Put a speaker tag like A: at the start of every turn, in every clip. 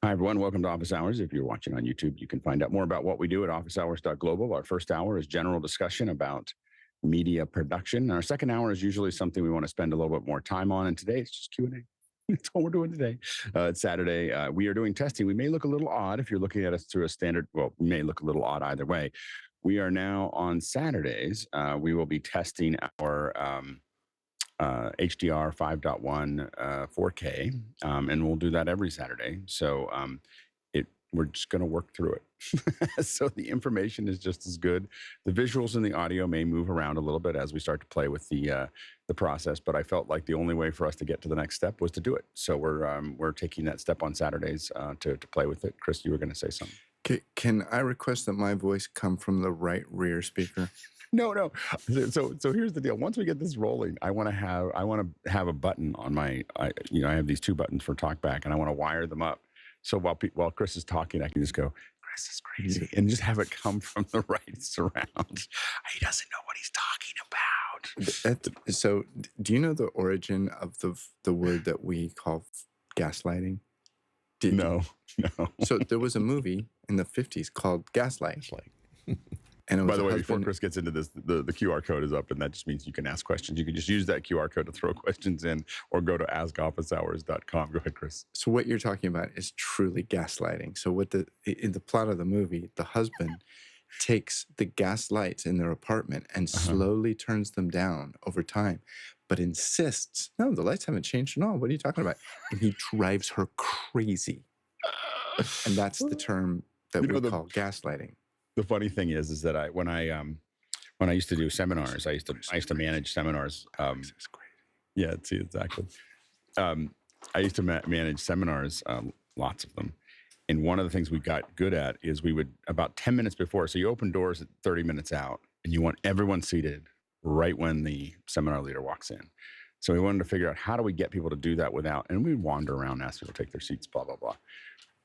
A: Hi, everyone. Welcome to Office Hours. If you're watching on YouTube, you can find out more about what we do at officehours.global. Our first hour is general discussion about media production. Our second hour is usually something we want to spend a little bit more time on. And today it's just Q&A. That's all we're doing today. It's Saturday. We are doing testing. We may look a little odd if you're looking at us through a standard. Well, we may look a little odd either way. We are now on Saturdays. We will be testing our HDR 5.1 4K, and we'll do that every Saturday. So we're just going to work through it. So the information is just as good. The visuals and the audio may move around a little bit as we start to play with the process, but I felt like the only way for us to get to the next step was to do it. So we're taking that step on Saturdays to play with it. Chris, you were going to say something.
B: Can I request that my voice come from the right rear speaker?
A: No. So here's the deal. Once we get this rolling, I want to have a button on my. I have these two buttons for talkback, and I want to wire them up. So while Chris is talking, I can just go, Chris is crazy, and just have it come from the right surround. He doesn't know what he's talking about.
B: So do you know the origin of the word that we call gaslighting?
A: No.
B: So there was a movie in the 50s called Gaslight. And it was
A: By the way, before Chris gets into this, the QR code is up, and that just means you can ask questions. You can just use that QR code to throw questions in, or go to askofficehours.com. Go ahead, Chris.
B: So what you're talking about is truly gaslighting. So in the plot of the movie, the husband takes the gas lights in their apartment and slowly turns them down over time, but insists, no, the lights haven't changed at all. What are you talking about? And he drives her crazy. And that's the term that we call gaslighting.
A: The funny thing is that when I used to do seminars, I used to manage seminars. Yeah, see, exactly. I used to manage seminars, lots of them. And one of the things we got good at is we would, about 10 minutes before, so you open doors at 30 minutes out, and you want everyone seated right when the seminar leader walks in. So we wanted to figure out, how do we get people to do that without, and we'd wander around, ask people to take their seats, blah, blah, blah.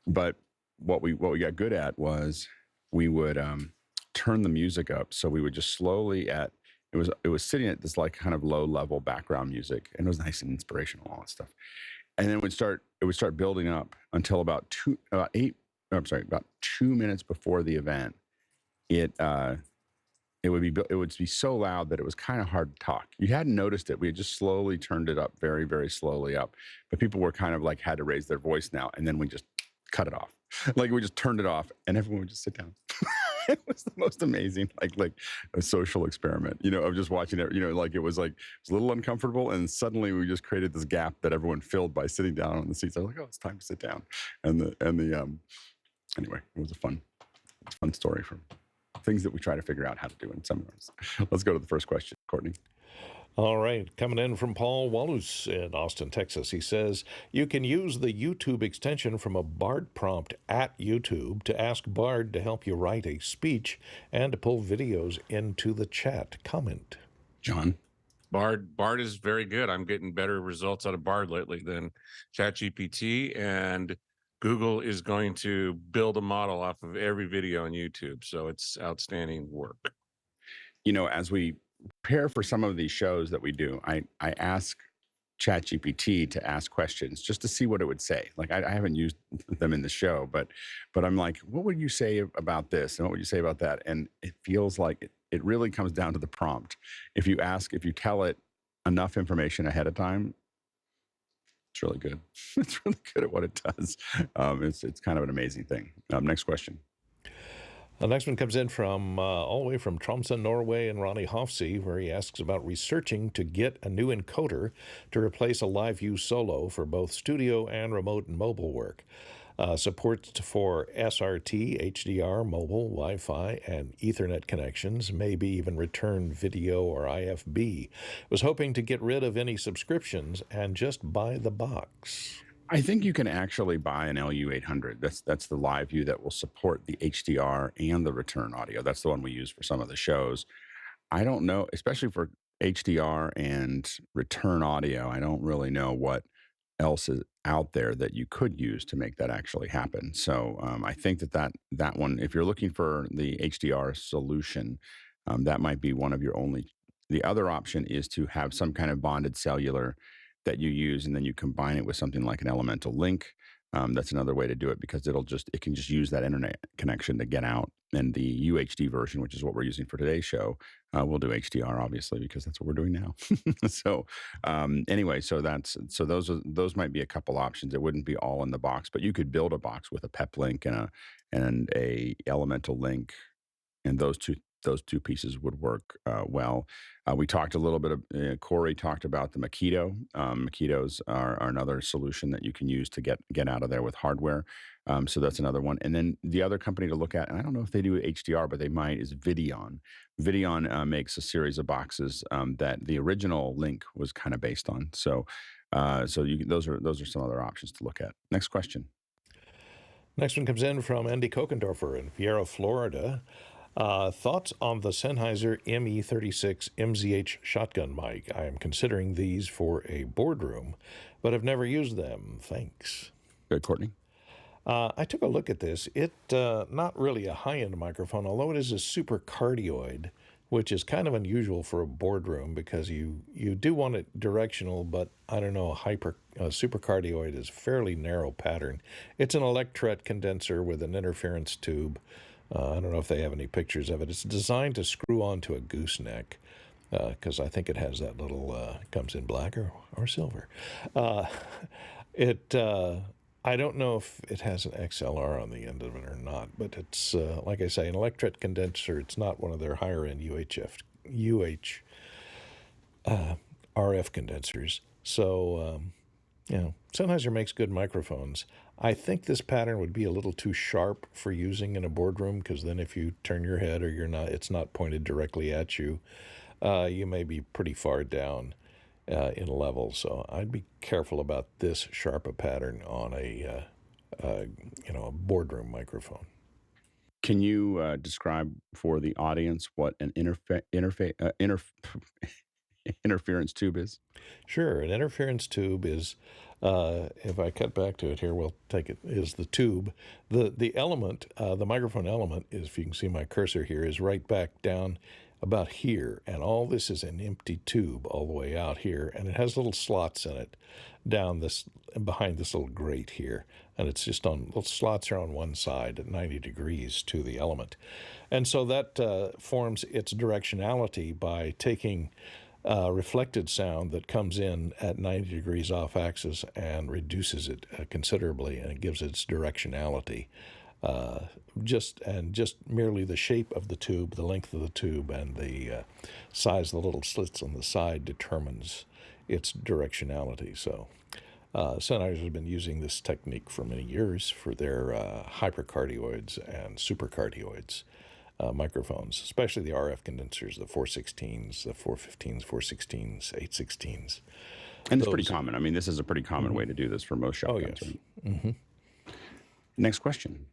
A: But what we got good at was, we would turn the music up. So we would just slowly it was sitting at this like kind of low level background music, and it was nice and inspirational, all that stuff. And then it would start building up until about 2 minutes before the event. It would be so loud that it was kind of hard to talk. You hadn't noticed it. We had just slowly turned it up, very, very slowly up. But people were kind of like had to raise their voice now, and then we just cut it off. Like we just turned it off, and everyone would just sit down. It was the most amazing, like a social experiment, of just watching it. It was a little uncomfortable, and suddenly we just created this gap that everyone filled by sitting down on the seats. I was like, oh, it's time to sit down. Anyway, it was a fun story from things that we try to figure out how to do in seminars. Let's go to the first question, Courtney.
C: All right, coming in from Paul Wallace in Austin, Texas. He says, you can use the YouTube extension from a Bard prompt at YouTube to ask Bard to help you write a speech and to pull videos into the chat. Comment.
A: John?
D: Bard is very good. I'm getting better results out of Bard lately than ChatGPT, and Google is going to build a model off of every video on YouTube. So it's outstanding work.
A: As we prepare for some of these shows that we do, I ask ChatGPT to ask questions just to see what it would say. Like I haven't used them in the show, but I'm like, what would you say about this? And what would you say about that? And it feels like it really comes down to the prompt. If you tell it enough information ahead of time, it's really good. It's really good at what it does. It's kind of an amazing thing. Next question.
C: The next one comes in from all the way from Tromsø, Norway, and Ronnie Hofsey, where he asks about researching to get a new encoder to replace a LiveU Solo for both studio and remote and mobile work. Support for SRT, HDR, mobile, Wi-Fi, and Ethernet connections, maybe even return video or IFB. Was hoping to get rid of any subscriptions and just buy the box.
A: I think you can actually buy an LU800. That's the LiveU that will support the HDR and the return audio. That's the one we use for some of the shows. I don't know, especially for HDR and return audio, I don't really know what else is out there that you could use to make that actually happen. So I think that one, if you're looking for the HDR solution, that might be one of your only. The other option is to have some kind of bonded cellular that you use, and then you combine it with something like an elemental link. That's another way to do it because it can just use that internet connection to get out. And the UHD version, which is what we're using for today's show, we'll do HDR obviously because that's what we're doing now. So anyway, so those might be a couple options. It wouldn't be all in the box, but you could build a box with a PEP link and a elemental link, and those two pieces would work well. We talked a little bit of, Corey talked about the Makito. Makitos are another solution that you can use to get out of there with hardware. So that's another one. And then the other company to look at, and I don't know if they do HDR, but they might, is Videon. Videon makes a series of boxes that the original Link was kind of based on. So those are some other options to look at. Next question.
C: Next one comes in from Andy Kokendorfer in Vieira, Florida. Thoughts on the Sennheiser ME36 MZH shotgun mic? I am considering these for a boardroom, but have never used them. Thanks.
A: Good, Courtney.
C: I took a look at this. It not really a high-end microphone, although it is a super cardioid, which is kind of unusual for a boardroom because you do want it directional, but I don't know, a super cardioid is a fairly narrow pattern. It's an electret condenser with an interference tube. I don't know if they have any pictures of it. It's designed to screw onto a gooseneck because I think it has that little, comes in black or silver. I don't know if it has an XLR on the end of it or not, but it's, like I say, an electret condenser. It's not one of their higher-end RF condensers. So, Sennheiser makes good microphones. I think this pattern would be a little too sharp for using in a boardroom because then if you turn your head or it's not pointed directly at you, you may be pretty far down in level. So I'd be careful about this sharp a pattern on a boardroom microphone.
A: Can you describe for the audience what an interference tube is?
C: Sure. An interference tube is, if I cut back to it here, we'll take it, is the tube. The element, the microphone element is, if you can see my cursor here, is right back down about here. And all this is an empty tube all the way out here. And it has little slots in it down this, behind this little grate here. And it's just on, little slots are on one side at 90 degrees to the element. And so that forms its directionality by taking reflected sound that comes in at 90 degrees off axis and reduces it considerably, and it gives its directionality. Just merely the shape of the tube, the length of the tube, and the size of the little slits on the side determines its directionality. So Sennheiser has been using this technique for many years for their hypercardioids and supercardioids microphones, especially the RF condensers, the 416s, the 415s, 416s, 816s.
A: And it's pretty common. I mean, this is a pretty common way to do this for most shotguns.
C: Oh, yes. Mm-hmm.
A: Next question.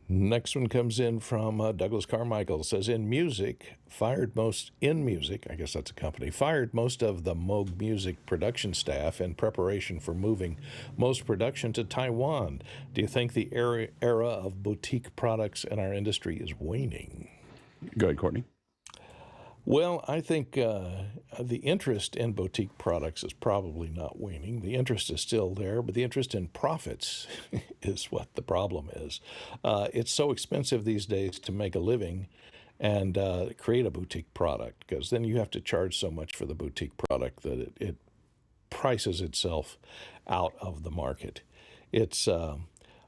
C: Next one comes in from Douglas Carmichael. It says, inMusic, I guess that's a company, fired most of the Moog music production staff in preparation for moving most production to Taiwan. Do you think the era of boutique products in our industry is waning?
A: Go ahead, Courtney.
C: Well, I think the interest in boutique products is probably not waning. The interest is still there, but the interest in profits is what the problem is. It's so expensive these days to make a living and create a boutique product, because then you have to charge so much for the boutique product that it prices itself out of the market. It's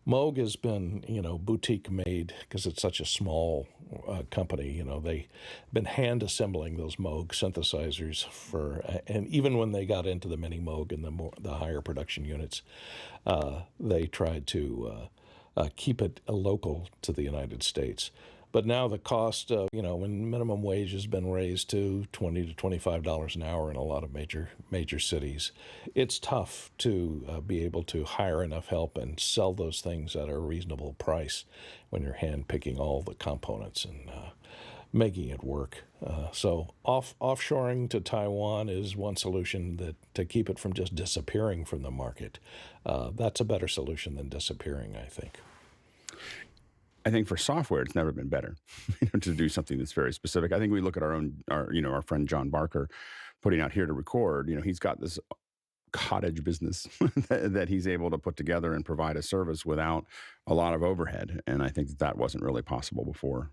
C: Moog has been, boutique made because it's such a small company. They've been hand assembling those Moog synthesizers and even when they got into the mini Moog and the higher production units, they tried to keep it local to the United States. But now the cost, when minimum wage has been raised to $20 to $25 an hour in a lot of major cities, it's tough to be able to hire enough help and sell those things at a reasonable price when you're hand picking all the components and making it work. So offshoring to Taiwan is one solution to keep it from just disappearing from the market. That's a better solution than disappearing, I think.
A: I think for software, it's never been better to do something that's very specific. I think we look at our friend John Barker putting out Here to Record. He's got this cottage business that he's able to put together and provide a service without a lot of overhead. And I think that wasn't really possible before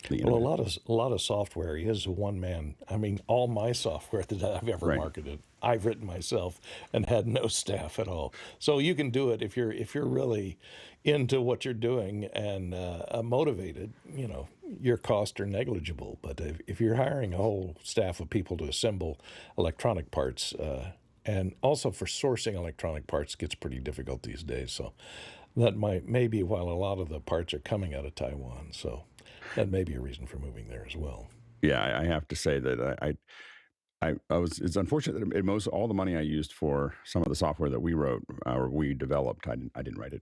A: the
C: Well,
A: internet.
C: a lot of software. He is a one man. I mean, all my software that I've ever
A: Right.
C: marketed, I've written myself and had no staff at all. So you can do it if you're really into what you're doing and motivated. You know, your costs are negligible. But if you're hiring a whole staff of people to assemble electronic parts, and also for sourcing electronic parts gets pretty difficult these days. So that maybe while a lot of the parts are coming out of Taiwan. So that may be a reason for moving there as well.
A: Yeah, I have to say that I was. It's unfortunate that all the money I used for some of the software that we wrote or we developed. I didn't write it.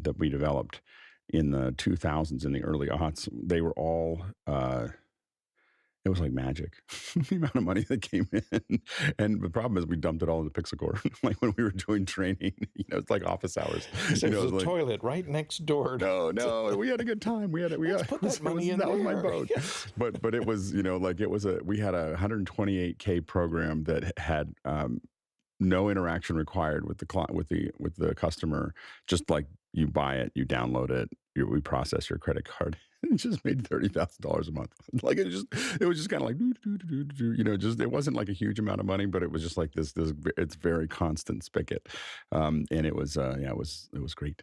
A: That we developed in the 2000s, in the early aughts. They were all. It was like magic, the amount of money that came in. And the problem is we dumped it all into Pixelcore. Like when we were doing training, it's like office hours.
C: So
A: You know,
C: there's a
A: like,
C: toilet right next door.
A: no, we had a good time. We
C: Put that money in
A: that was my
C: there.
A: boat. But it was, like we had a 128K program that had no interaction required with the customer. Just like you buy it, you download it, we process your credit card. It just made $30,000 a month. Like it was just kind of like just it wasn't like a huge amount of money, but it was just like this it's very constant spigot, and it was it was great.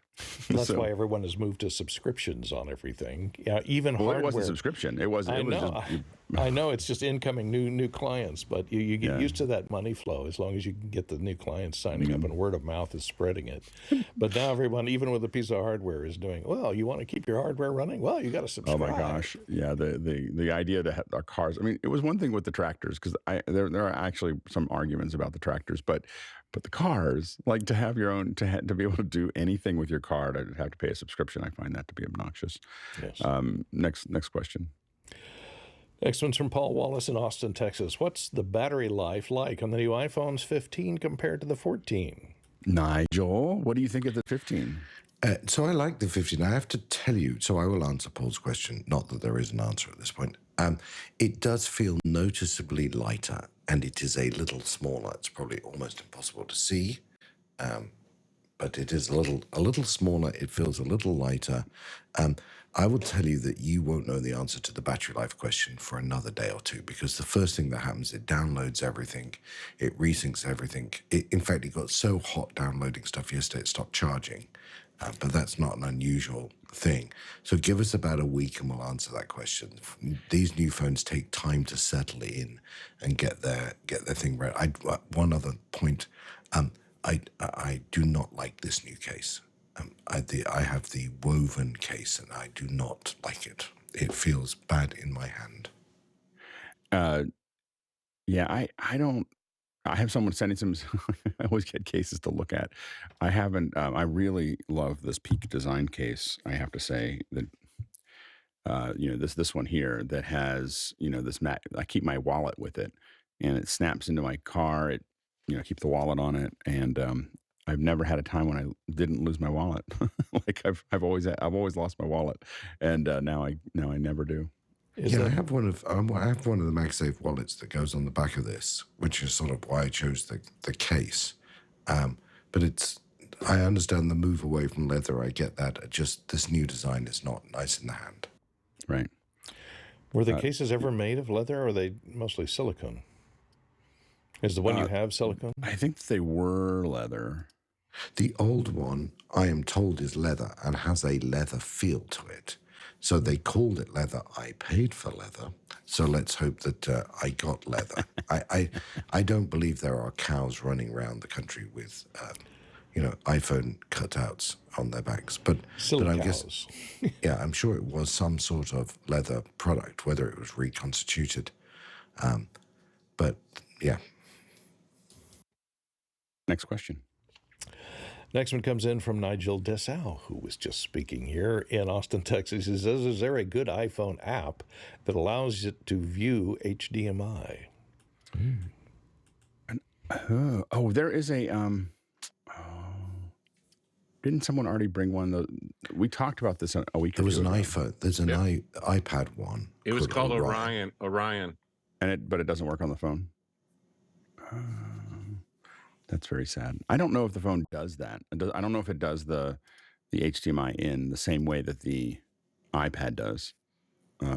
C: That's why everyone has moved to subscriptions on everything. Yeah, even hardware.
A: It wasn't subscription. It was.
C: I
A: It was
C: know.
A: just.
C: I know it's just incoming new clients, but you get used to that money flow as long as you can get the new clients signing up and word of mouth is spreading it. But now everyone, even with a piece of hardware, is doing well. You want to keep your hardware running? Well, you got to subscribe.
A: Oh my gosh, yeah. The idea to have our cars. I mean, it was one thing with the tractors because there are actually some arguments about the tractors, but the cars, like to have your own to be able to do anything with your car, to have to pay a subscription. I find that to be obnoxious.
C: Yes.
A: Next question.
C: Next one's from Paul Wallace in Austin, Texas. What's the battery life like on the new iPhones 15 compared to the 14?
A: Nigel, what do you think of the 15?
E: So I like the 15. I have to tell you, so I will answer Paul's question, not that there is an answer at this point. It does feel noticeably lighter, and it is a little smaller. It's probably almost impossible to see, but it is a little smaller. It feels a little lighter. I will tell you that you won't know the answer to the battery life question for another day or two, because the first thing that happens, it downloads everything, it resyncs everything. In fact, it got so hot downloading stuff yesterday, it stopped charging. But that's not an unusual thing. So give us about a week and we'll answer that question. These new phones take time to settle in and get their thing right. One other point, I do not like this new case. I have the woven case and I do not like it. It feels bad in my hand.
A: Yeah, I don't. I have someone sending some. I always get cases to look at. I haven't. I really love this Peak Design case. I have to say that. This one here that has this mat. I keep my wallet with it, and it snaps into my car. It keep the wallet on it, and I've never had a time when I didn't lose my wallet. Like I've always lost my wallet, and now I never do.
E: I have one of the MagSafe wallets that goes on the back of this, which is sort of why I chose the case. But I understand the move away from leather. I get that. Just this new design is not nice in the hand.
A: Right.
C: Were the cases ever made of leather, or are they mostly silicone? Is the one you have silicone?
A: I think they were leather.
E: The old one, I am told, is leather and has a leather feel to it. So they called it leather. I paid for leather. So let's hope that I got leather. I don't believe there are cows running around the country with, iPhone cutouts on their backs. But I guess, I'm sure it was some sort of leather product, whether it was reconstituted. But yeah.
A: Next question.
C: Next one comes in from Nigel Dessau, who was just speaking here in Austin, Texas. He says, is there a good iPhone app that allows it to view HDMI?
A: There is a... didn't someone already bring one? We talked about this a week ago.
E: There was an iPhone. There's an iPad one.
D: It was called Orion.
A: But it doesn't work on the phone. That's very sad. I don't know if the phone does that. I don't know if it does the HDMI in the same way that the iPad does.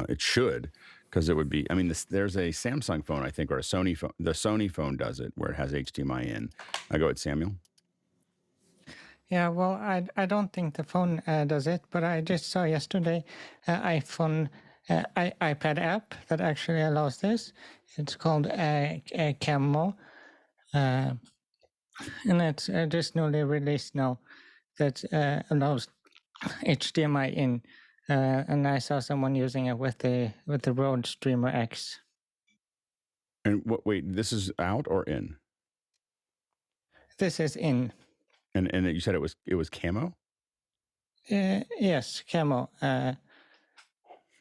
A: It should, because it would be. I mean, there's a Samsung phone, I think, or a Sony phone. The Sony phone does it, where it has HDMI in. I go with Samuel.
F: Yeah, well, I don't think the phone does it, but I just saw yesterday iPhone iPad app that actually allows this. It's called Camo, and it's just newly released now that allows HDMI in. And I saw someone using it with the Rode Streamer X.
A: And wait, this is out or in?
F: This is in.
A: And you said it was camo?
F: Yes, Camo.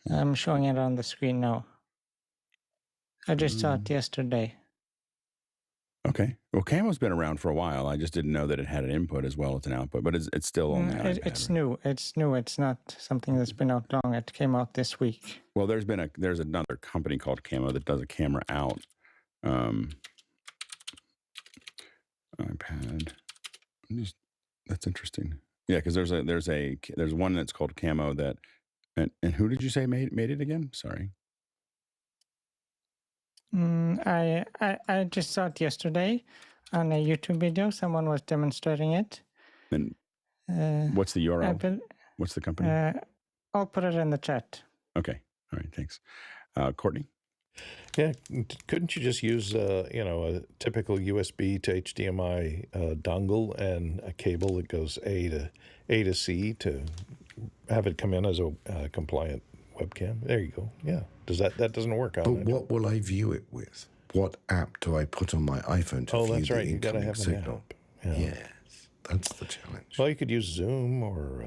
F: I'm showing it on the screen now. I just saw it yesterday.
A: Okay. Well, camo's been around for a while. I just didn't know that it had an input as well as an output, but it's still on the iPad.
F: It's new. It's new. It's not something that's been out long. It came out this week.
A: Well, there's another company called Camo that does a camera out. iPad. That's interesting. Yeah, because there's one that's called Camo that, and who did you say made it again? Sorry.
F: I just saw it yesterday on a YouTube video. Someone was demonstrating it.
A: And what's the URL? What's the company?
F: I'll put it in the chat.
A: Okay. All right. Thanks. Courtney?
C: Yeah, couldn't you just use a typical USB to HDMI dongle and a cable that goes A to C to have it come in as a compliant webcam? There you go. Yeah, that doesn't work out?
E: But what will I view it with? What app do I put on my iPhone to view the incoming signal?
C: Yeah.
E: Yes, that's the challenge.
C: Well, you could use Zoom or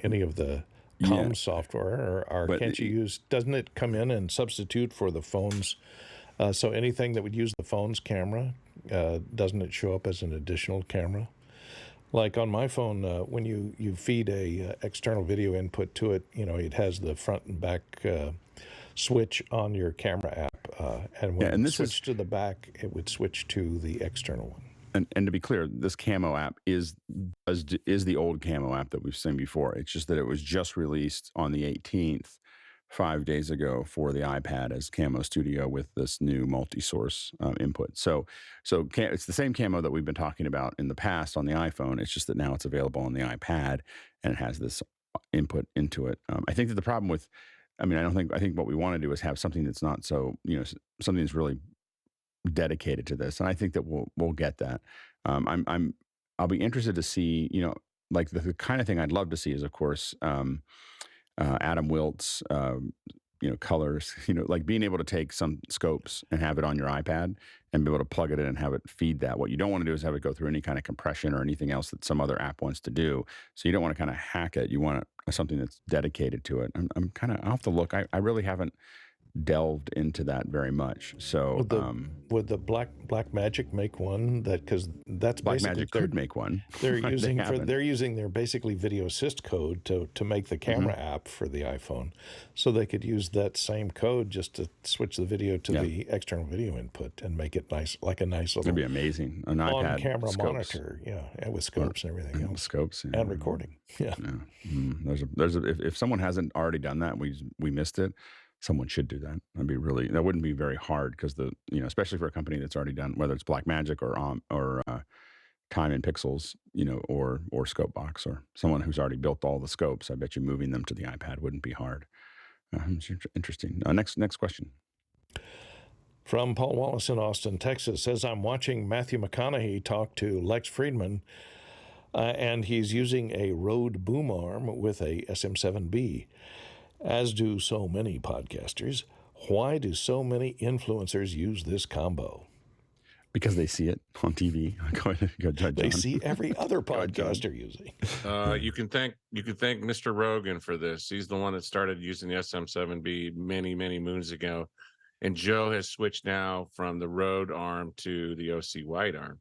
C: any of the comm software, or can't you use? Doesn't it come in and substitute for the phone's? So anything that would use the phone's camera, doesn't it show up as an additional camera? Like on my phone, when you feed a external video input to it, it has the front and back switch on your camera app, and when it switched to the back, it would switch to the external one.
A: And to be clear, this Camo app is the old Camo app that we've seen before. It's just that it was just released on the 18th, 5 days ago, for the iPad as Camo Studio with this new multi-source input. So it's the same Camo that we've been talking about in the past on the iPhone. It's just that now it's available on the iPad and it has this input into it. I think that the problem with, I think what we want to do is have something that's not so, something that's really dedicated to this, and I think that we'll get that. I'll be interested to see, like the kind of thing I'd love to see is, of course, Adam Wilt's, colors, like being able to take some scopes and have it on your iPad and be able to plug it in and have it feed that. What you don't want to do is have it go through any kind of compression or anything else that some other app wants to do. So you don't want to kind of hack it. You want something that's dedicated to it. I'll have to look. I really haven't delved into that very much. So
C: would the Blackmagic make one that, because that's
A: Blackmagic could make one.
C: They're using their basically video assist code to make the camera app for the iPhone, so they could use that same code just to switch the video to the external video input and make it nice, like a nice little.
A: It'd be amazing. An iPad
C: on-camera monitor, and with scopes and everything else.
A: Scopes
C: and recording. Yeah.
A: If someone hasn't already done that, we missed it. Someone should do that. That wouldn't be very hard, because especially for a company that's already done, whether it's Blackmagic or Time and Pixels, or Scopebox, or someone who's already built all the scopes. I bet you moving them to the iPad wouldn't be hard. It's interesting. Next question.
C: From Paul Wallace in Austin, Texas, says, I'm watching Matthew McConaughey talk to Lex Fridman, and he's using a Rode boom arm with a SM7B. As do so many podcasters. Why do so many influencers use this combo?
A: Because they see it on TV. Go John.
C: They see every other podcaster using.
D: You can thank Mr. Rogan for this. He's the one that started using the SM7B many, many moons ago. And Joe has switched now from the Rode arm to the OC White arm.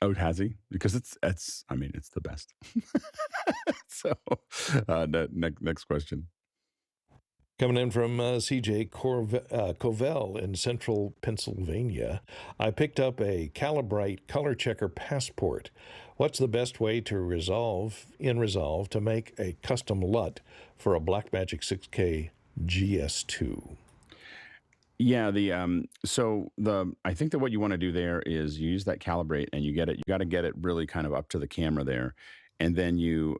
A: Oh, has he? Because it's the best. So, next question.
C: Coming in from CJ Covell in central Pennsylvania, I picked up a Calibrite Color Checker Passport. What's the best way to Resolve to make a custom LUT for a Blackmagic 6K GS2?
A: Yeah, I think that what you want to do there is you use that Calibrate and you got to get it really kind of up to the camera there, and then you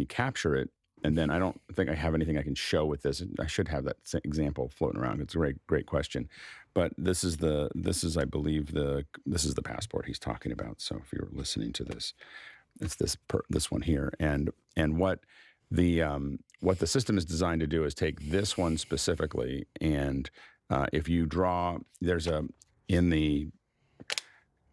A: capture it. And then I don't think I have anything I can show with this. I should have that example floating around. It's a great question. But this is I believe this is the passport he's talking about. So if you're listening to this, it's this one here. And what the system is designed to do is take this one specifically, and if you draw, there's if you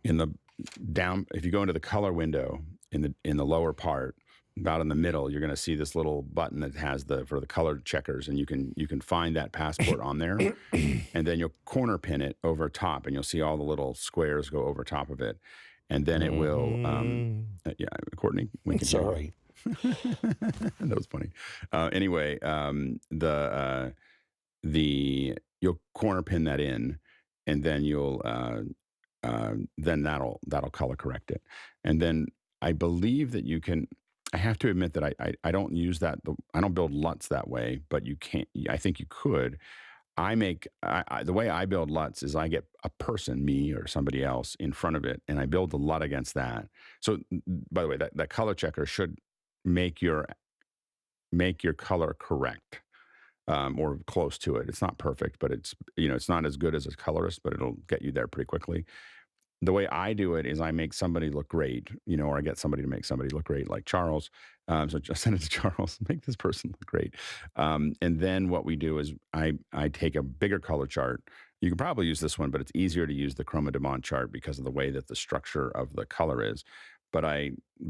A: go into the color window in the lower part, about in the middle, you're going to see this little button that has for the color checkers, and you can find that passport on there, and then you'll corner pin it over top, and you'll see all the little squares go over top of it, and then it will. Yeah, Courtney, we can.
C: Sorry,
A: that was funny. Anyway, you'll corner pin that in, and then you'll then that'll color correct it, and then I believe that you can. I have to admit that I don't use that. I don't build LUTs that way, but you can't. I think you could. The way I build LUTs is I get a person, me or somebody else, in front of it, and I build the LUT against that. So, by the way, that color checker should make your color correct, or close to it. It's not perfect, but it's not as good as a colorist, but it'll get you there pretty quickly. The way I do it is I make somebody look great, or I get somebody to make somebody look great, like Charles. So just send it to Charles, make this person look great. And then what we do is I take a bigger color chart. You can probably use this one, but it's easier to use the Chroma de Monde chart because of the way that the structure of the color is. But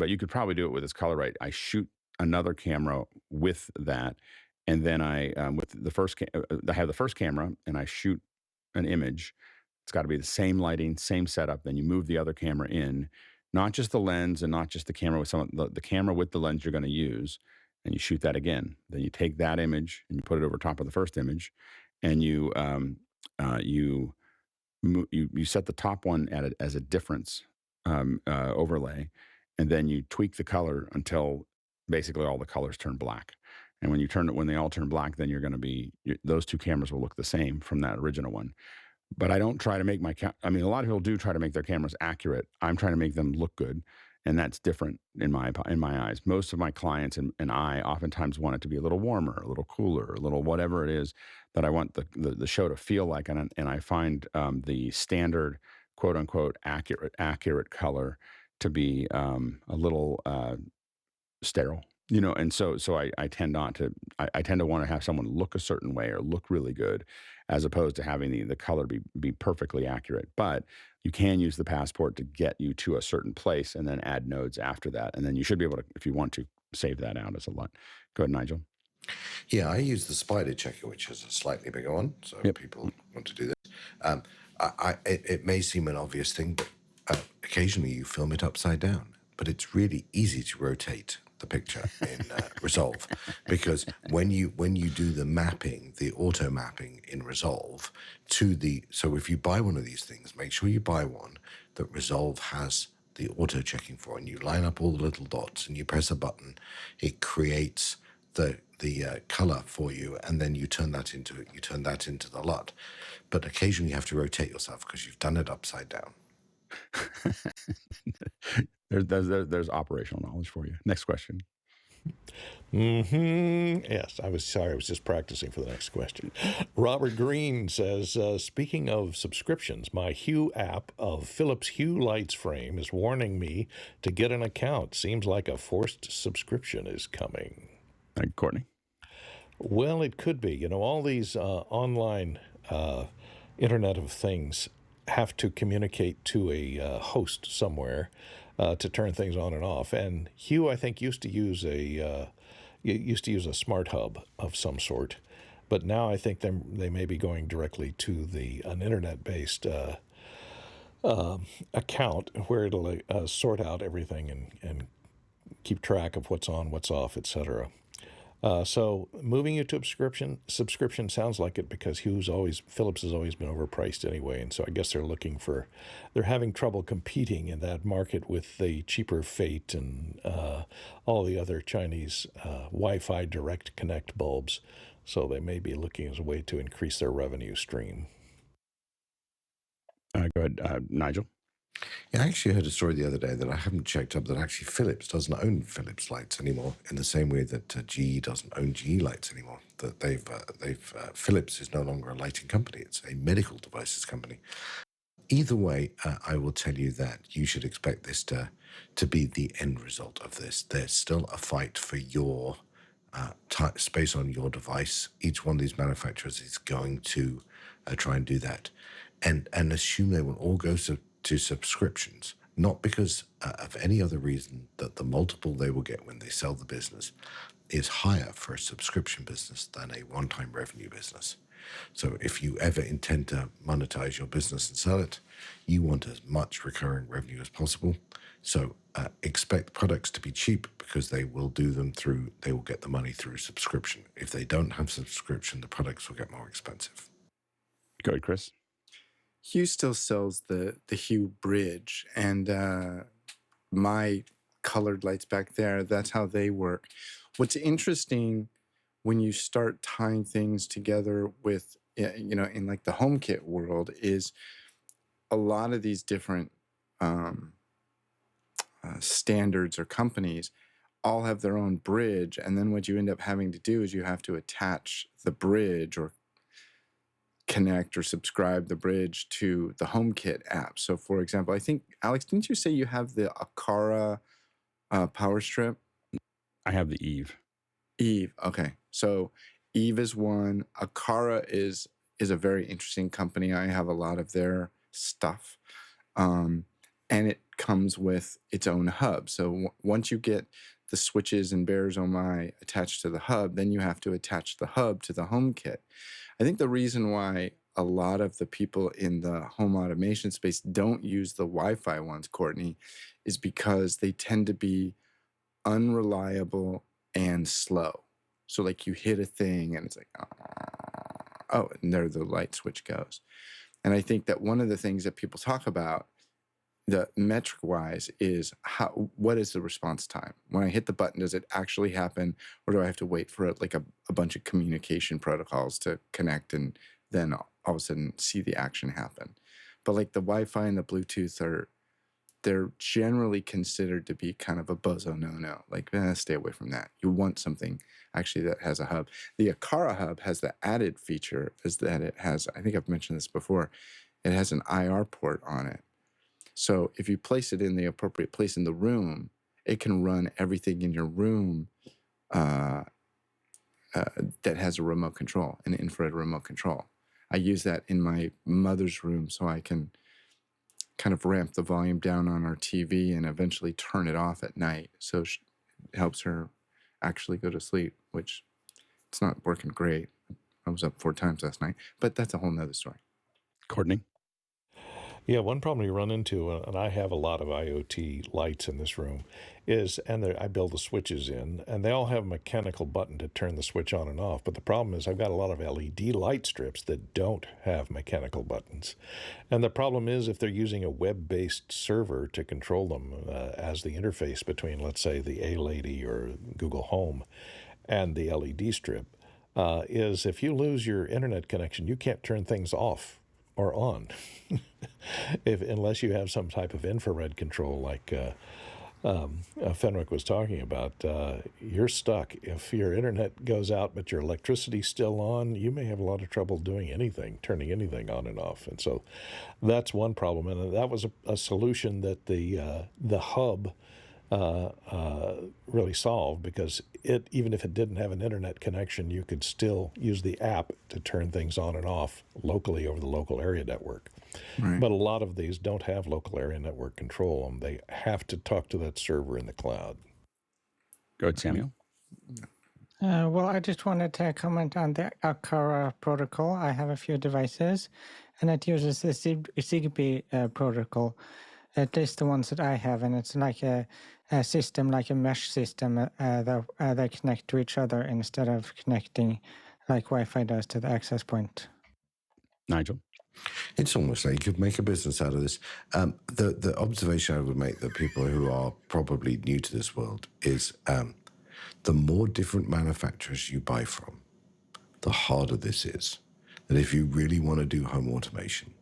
A: you could probably do it with this Calibrite. I shoot another camera with that, and then I have the first camera, and I shoot an image. It's got to be the same lighting, same setup. Then you move the other camera in, not just the lens and not just the camera with the camera with the lens you're going to use, and you shoot that again. Then you take that image and you put it over top of the first image, and you set the top one as a difference overlay, and then you tweak the color until basically all the colors turn black. And when they all turn black, then those two cameras will look the same from that original one. But I don't try to make a lot of people do try to make their cameras accurate. I'm trying to make them look good, and that's different in my eyes. Most of my clients and I oftentimes want it to be a little warmer, a little cooler, a little whatever it is that I want the show to feel like. And I find the standard quote unquote accurate color to be a little sterile. And so I tend to want to have someone look a certain way or look really good, as opposed to having the color be perfectly accurate. But you can use the passport to get you to a certain place and then add nodes after that. And then you should be able to, if you want to, save that out as a LUT. Go ahead, Nigel.
E: Yeah, I use the spider checker, which is a slightly bigger one. So people want to do this. It may seem an obvious thing, but occasionally you film it upside down. But it's really easy to rotate the picture in Resolve, because when you do the mapping, the auto mapping in Resolve so if you buy one of these things, make sure you buy one that Resolve has the auto checking for, and you line up all the little dots and you press a button, it creates the color for you, and then you turn that into the LUT. But occasionally you have to rotate yourself because you've done it upside down.
A: There's operational knowledge for you. Next question.
C: Yes, I was sorry. I was just practicing for the next question. Robert Green says, speaking of subscriptions, my Hue app of Philips Hue lights frame is warning me to get an account. Seems like a forced subscription is coming.
A: Courtney?
C: Well, it could be. All these online Internet of Things have to communicate to a host somewhere to turn things on and off. And Hue, I think, used to use a smart hub of some sort, but now I think they may be going directly to an internet-based account where it'll sort out everything and keep track of what's on, what's off, etc. So moving you to subscription sounds like it, because Philips has always been overpriced anyway, and so I guess they're having trouble competing in that market with the cheaper Fate and all the other Chinese Wi-Fi direct connect bulbs. So they may be looking as a way to increase their revenue stream.
A: Go ahead, Nigel.
E: Yeah, I actually heard a story the other day that I haven't checked up, that actually Philips doesn't own Philips lights anymore, in the same way that GE doesn't own GE lights anymore. That Philips is no longer a lighting company; it's a medical devices company. Either way, I will tell you that you should expect this to be the end result of this. There's still a fight for your space on your device. Each one of these manufacturers is going to try and do that, and assume they will all go to subscriptions, not because of any other reason that the multiple they will get when they sell the business is higher for a subscription business than a one-time revenue business. So if you ever intend to monetize your business and sell it, you want as much recurring revenue as possible. So expect products to be cheap, because they will get the money through subscription. If they don't have subscription, the products will get more expensive.
A: Go ahead, Chris.
B: Hue still sells the Hue bridge, and my colored lights back there, that's how they work. What's interesting when you start tying things together with, in like the HomeKit world, is a lot of these different standards or companies all have their own bridge, and then what you end up having to do is you have to attach the bridge, or connect or subscribe the bridge to the HomeKit app. So for example, I think, Alex, didn't you say you have the Aqara power strip?
A: I have the Eve.
B: Eve, okay. So Eve is one. Aqara is a very interesting company. I have a lot of their stuff. And it comes with its own hub. So once you get the switches and Bears Oh My attached to the hub, then you have to attach the hub to the HomeKit. I think the reason why a lot of the people in the home automation space don't use the Wi-Fi ones, Courtney, is because they tend to be unreliable and slow. So like you hit a thing and it's like, oh, and there the light switch goes. And I think that one of the things that people talk about, the metric-wise, is what is the response time? When I hit the button, does it actually happen, or do I have to wait for like a bunch of communication protocols to connect and then all of a sudden see the action happen? But like the Wi-Fi and the Bluetooth they're generally considered to be kind of a bozo no-no. Like, stay away from that. You want something actually that has a hub. The Aqara hub has the added feature is that it has, I think I've mentioned this before, it has an IR port on it. So if you place it in the appropriate place in the room, it can run everything in your room that has a remote control, an infrared remote control. I use that in my mother's room so I can kind of ramp the volume down on our TV and eventually turn it off at night. So it helps her actually go to sleep, which it's not working great. I was up 4 times last night, but that's a whole nother story.
A: Courtney?
C: Yeah, one problem you run into, and I have a lot of IoT lights in this room, is, I build the switches in, and they all have a mechanical button to turn the switch on and off. But the problem is I've got a lot of LED light strips that don't have mechanical buttons. And the problem is if they're using a web-based server to control them as the interface between, let's say, the A-Lady or Google Home and the LED strip, is if you lose your internet connection, you can't turn things off or on unless you have some type of infrared control like Fenwick was talking about. You're stuck. If your internet goes out but your electricity's still on, you may have a lot of trouble doing anything, turning anything on and off. And so that's one problem. And that was a solution that the hub really solved, because even if it didn't have an internet connection, you could still use the app to turn things on and off locally over the local area network. Right. But a lot of these don't have local area network control, and they have to talk to that server in the cloud.
A: Go ahead, Samuel.
F: Well, I just wanted to comment on the Aqara protocol. I have a few devices, and it uses the ZigBee protocol. at least the ones that I have, and it's like a system, like a mesh system that they connect to each other instead of connecting like Wi-Fi does to the access point.
A: Nigel?
E: It's almost like you could make a business out of this. The observation I would make that people who are probably new to this world is the more different manufacturers you buy from, the harder this is. That if you really want to do home automation,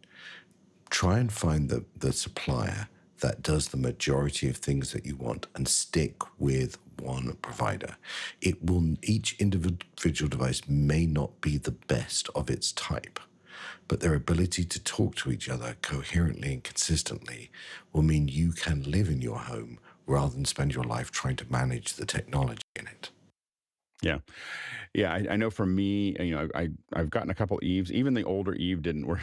E: try and find the supplier that does the majority of things that you want and stick with one provider. Each individual device may not be the best of its type, but their ability to talk to each other coherently and consistently will mean you can live in your home rather than spend your life trying to manage the technology in it.
A: Yeah. Yeah, I know for me, I've gotten a couple Eves. Even the older Eve didn't work;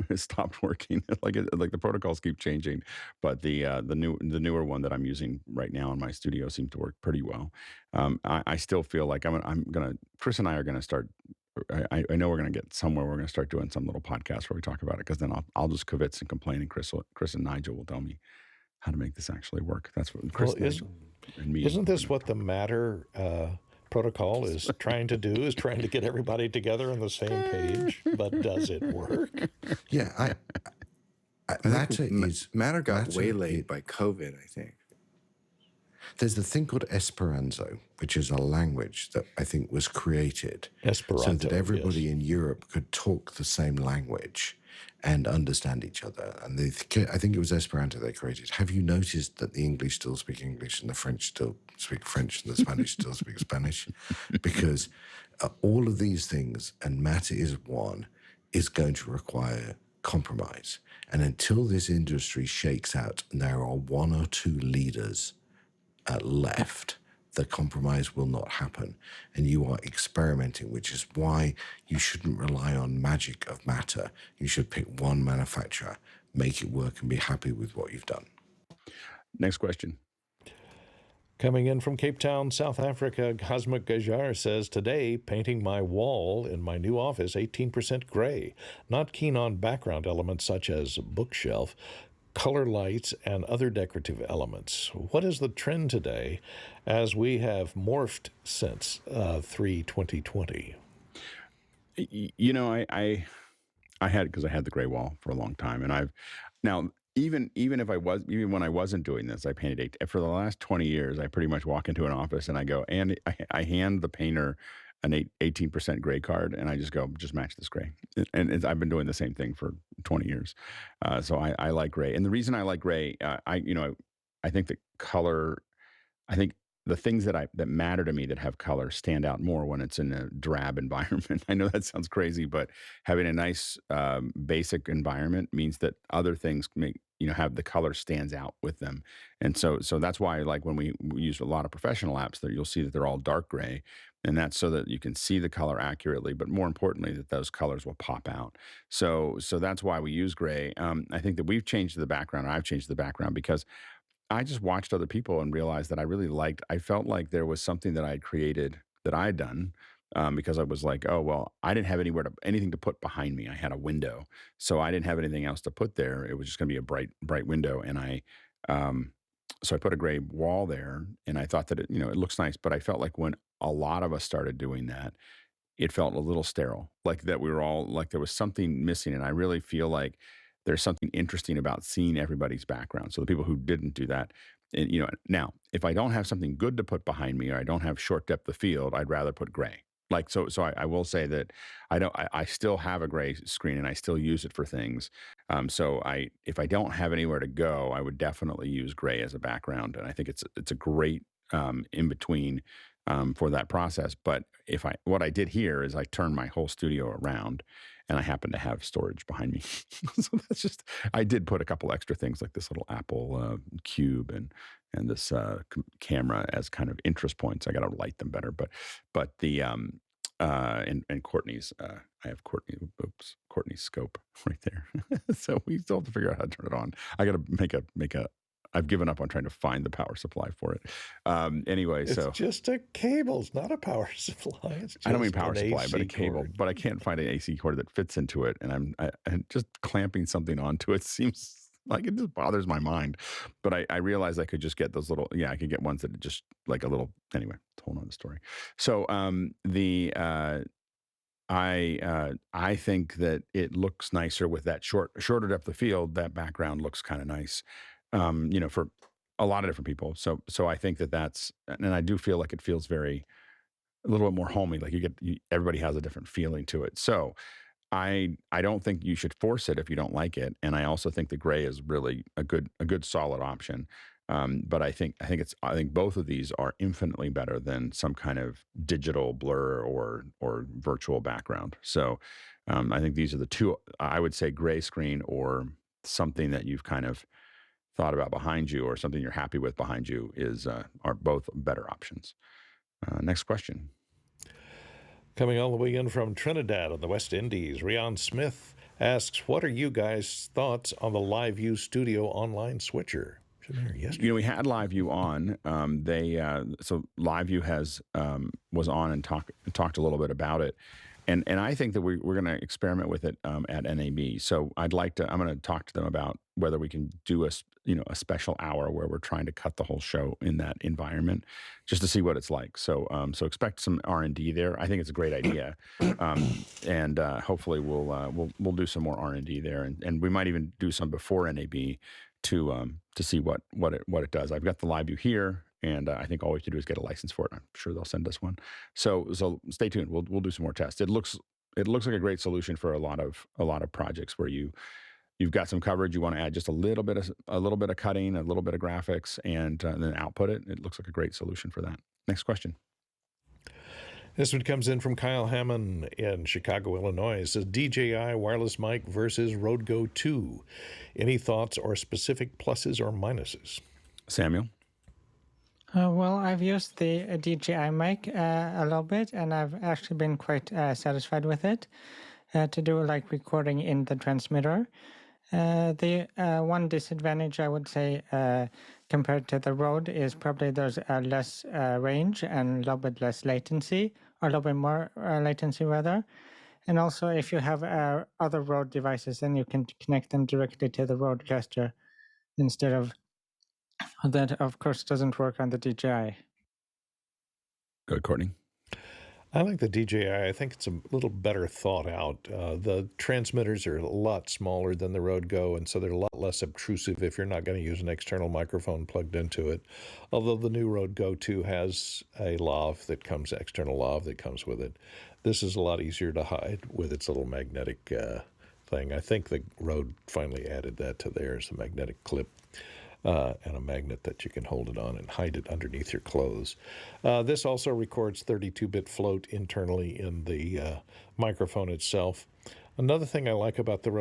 A: it stopped working. like the protocols keep changing, but the newer one that I'm using right now in my studio seems to work pretty well. I still feel like Chris and I are gonna start. I know we're gonna get somewhere. We're gonna start doing some little podcast where we talk about it, because then I'll just kvetch and complain, and Chris and Nigel will tell me how to make this actually work. That's what Chris and me.
C: Isn't this what the Matter protocol is trying to do, is trying to get everybody together on the same page? But does it work?
E: Yeah,
B: Matter got waylaid by COVID, I think.
E: There's a thing called Esperanto, which is a language that I think was created so that everybody in Europe could talk the same language and understand each other. And I think it was Esperanto they created. Have you noticed that the English still speak English and the French still speak French and the Spanish still speak Spanish? Because all of these things, and Matter is one, is going to require compromise. And until this industry shakes out and there are one or two leaders left, the compromise will not happen. And you are experimenting, which is why you shouldn't rely on magic of Matter. You should pick one manufacturer, make it work, and be happy with what you've done.
A: Next question.
C: Coming in from Cape Town, South Africa, Cosmic Gajar says, today, painting my wall in my new office 18% gray. Not keen on background elements such as bookshelf, color lights, and other decorative elements. What is the trend today, as we have morphed since 3/2020?
A: I had the gray wall for a long time, and I've now even when I wasn't doing this, I painted for the last 20 years. I pretty much walk into an office and I go, and I hand the painter an 18% gray card, and I just go, just match this gray. And I've been doing the same thing for 20 years. So I like gray. And the reason I like gray, I think that color, I think the things that matter to me that have color stand out more when it's in a drab environment. I know that sounds crazy, but having a nice basic environment means that other things have the color stands out with them. And so that's why, like, when we use a lot of professional apps, that you'll see that they're all dark gray, and that's so that you can see the color accurately, but more importantly, that those colors will pop out. So that's why we use gray. I think that we've changed the background. I've changed the background because I just watched other people and realized that I felt like there was something that I had created, that I had done, because I was like, oh, well, I didn't have anything to put behind me. I had a window, so I didn't have anything else to put there. It was just going to be a bright window. And so I put a gray wall there, and I thought that it looks nice, but I felt like when a lot of us started doing that, it felt a little sterile, like that we were all, like there was something missing. And I really feel like there's something interesting about seeing everybody's background. So the people who didn't do that, and, now if I don't have something good to put behind me, or I don't have short depth of field, I'd rather put gray. Like, so I will say that I still have a gray screen and I still use it for things. So if I don't have anywhere to go, I would definitely use gray as a background. And I think it's a great in between for that process. But what I did here is I turned my whole studio around, and I happen to have storage behind me. So I did put a couple extra things like this little Apple cube and this camera as kind of interest points. I got to light them better, but the and Courtney's I have Courtney's scope right there. So we still have to figure out how to turn it on. I got to make a I've given up on trying to find the power supply for it. Anyway,
C: it's just a cable. It's not a power supply. It's just
A: I don't mean power supply,
C: AC
A: but a cable.
C: cord.
A: But I can't find an AC cord that fits into it, and I'm just clamping something onto it seems Like, it just bothers my mind. But I realized I could just get those little, I could get ones that are just like a little, anyway, it's a whole nother story. So I think that it looks nicer with that shorter depth of field. That background looks kind of nice, for a lot of different people. So I think that's, and I do feel like it feels a little bit more homey. Like everybody has a different feeling to it. So I don't think you should force it if you don't like it. And I also think the gray is really a good solid option. But I think both of these are infinitely better than some kind of digital blur or virtual background. So I think these are the two. I would say gray screen or something that you've kind of thought about behind you or something you're happy with behind you are both better options. Next question.
C: Coming all the way in from Trinidad on the West Indies, Rian Smith asks, what are you guys' thoughts on the LiveU Studio online switcher?
A: We had LiveU on. So LiveU was on and talked a little bit about it, and I think that we're going to experiment with it at NAB. So I'm going to talk to them about whether we can do a special hour where we're trying to cut the whole show in that environment, just to see what it's like. So expect some R&D there. I think it's a great idea, and hopefully we'll do some more R&D there, and we might even do some before NAB to see what it does. I've got the LiveU here, and I think all we have to do is get a license for it. I'm sure they'll send us one. So stay tuned. We'll do some more tests. It looks like a great solution for a lot of projects where you've got some coverage. You want to add just a little bit of cutting, a little bit of graphics, and then output it. It looks like a great solution for that. Next question.
C: This one comes in from Kyle Hammond in Chicago, Illinois. It says, DJI Wireless Mic versus Rode Go 2. Any thoughts or specific pluses or minuses?
A: Samuel?
F: Well, I've used the DJI mic a little bit, and I've actually been quite satisfied with it to do like recording in the transmitter. The one disadvantage I would say compared to the Rode is probably there's less range and a little bit less latency, or a little bit more latency rather. And also if you have other Rode devices, then you can connect them directly to the Rodecaster instead of that. Of course doesn't work on the DJI.
A: Go ahead, Courtney.
C: I like the DJI. I think it's a little better thought out. The transmitters are a lot smaller than the Rode Go, and so they're a lot less obtrusive if you're not going to use an external microphone plugged into it. Although the new Rode Go 2 has a external lav that comes with it. This is a lot easier to hide with its little magnetic thing. I think the Rode finally added that to theirs, the magnetic clip. And a magnet that you can hold it on and hide it underneath your clothes. This also records 32-bit float internally in the microphone itself. Another thing I like about the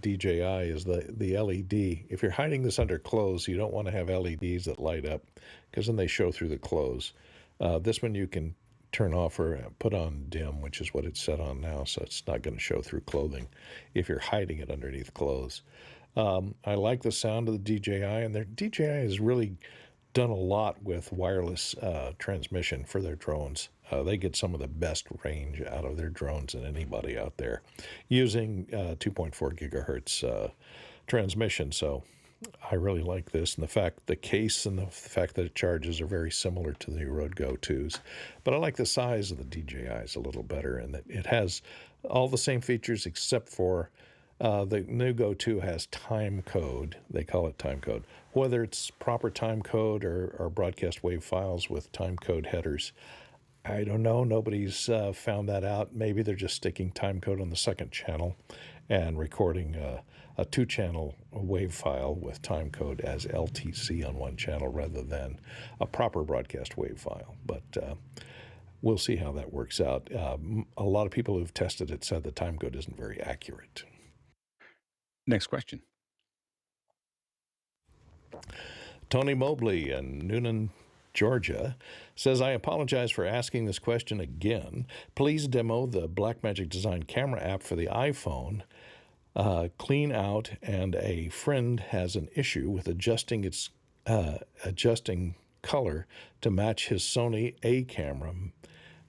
C: DJI is the LED. If you're hiding this under clothes, you don't want to have LEDs that light up because then they show through the clothes. This one you can turn off or put on dim, which is what it's set on now, so it's not going to show through clothing if you're hiding it underneath clothes. I like the sound of the DJI, and their DJI has really done a lot with wireless transmission for their drones. They get some of the best range out of their drones than anybody out there using 2.4 gigahertz transmission. So I really like this, and the case and the fact that it charges are very similar to the Rode Go 2s. But I like the size of the DJIs a little better, and that it has all the same features except for the new Go 2 has time code. They call it time code. Whether it's proper time code or broadcast wave files with time code headers, I don't know. Nobody's found that out. Maybe they're just sticking time code on the second channel and recording a two-channel wave file with time code as LTC on one channel rather than a proper broadcast wave file. But we'll see how that works out. A lot of people who've tested it said the time code isn't very accurate.
A: Next question.
C: Tony Mobley in Noonan, Georgia, says, I apologize for asking this question again. Please demo the Blackmagic Design camera app for the iPhone. Clean out, and a friend has an issue with adjusting color to match his Sony A camera.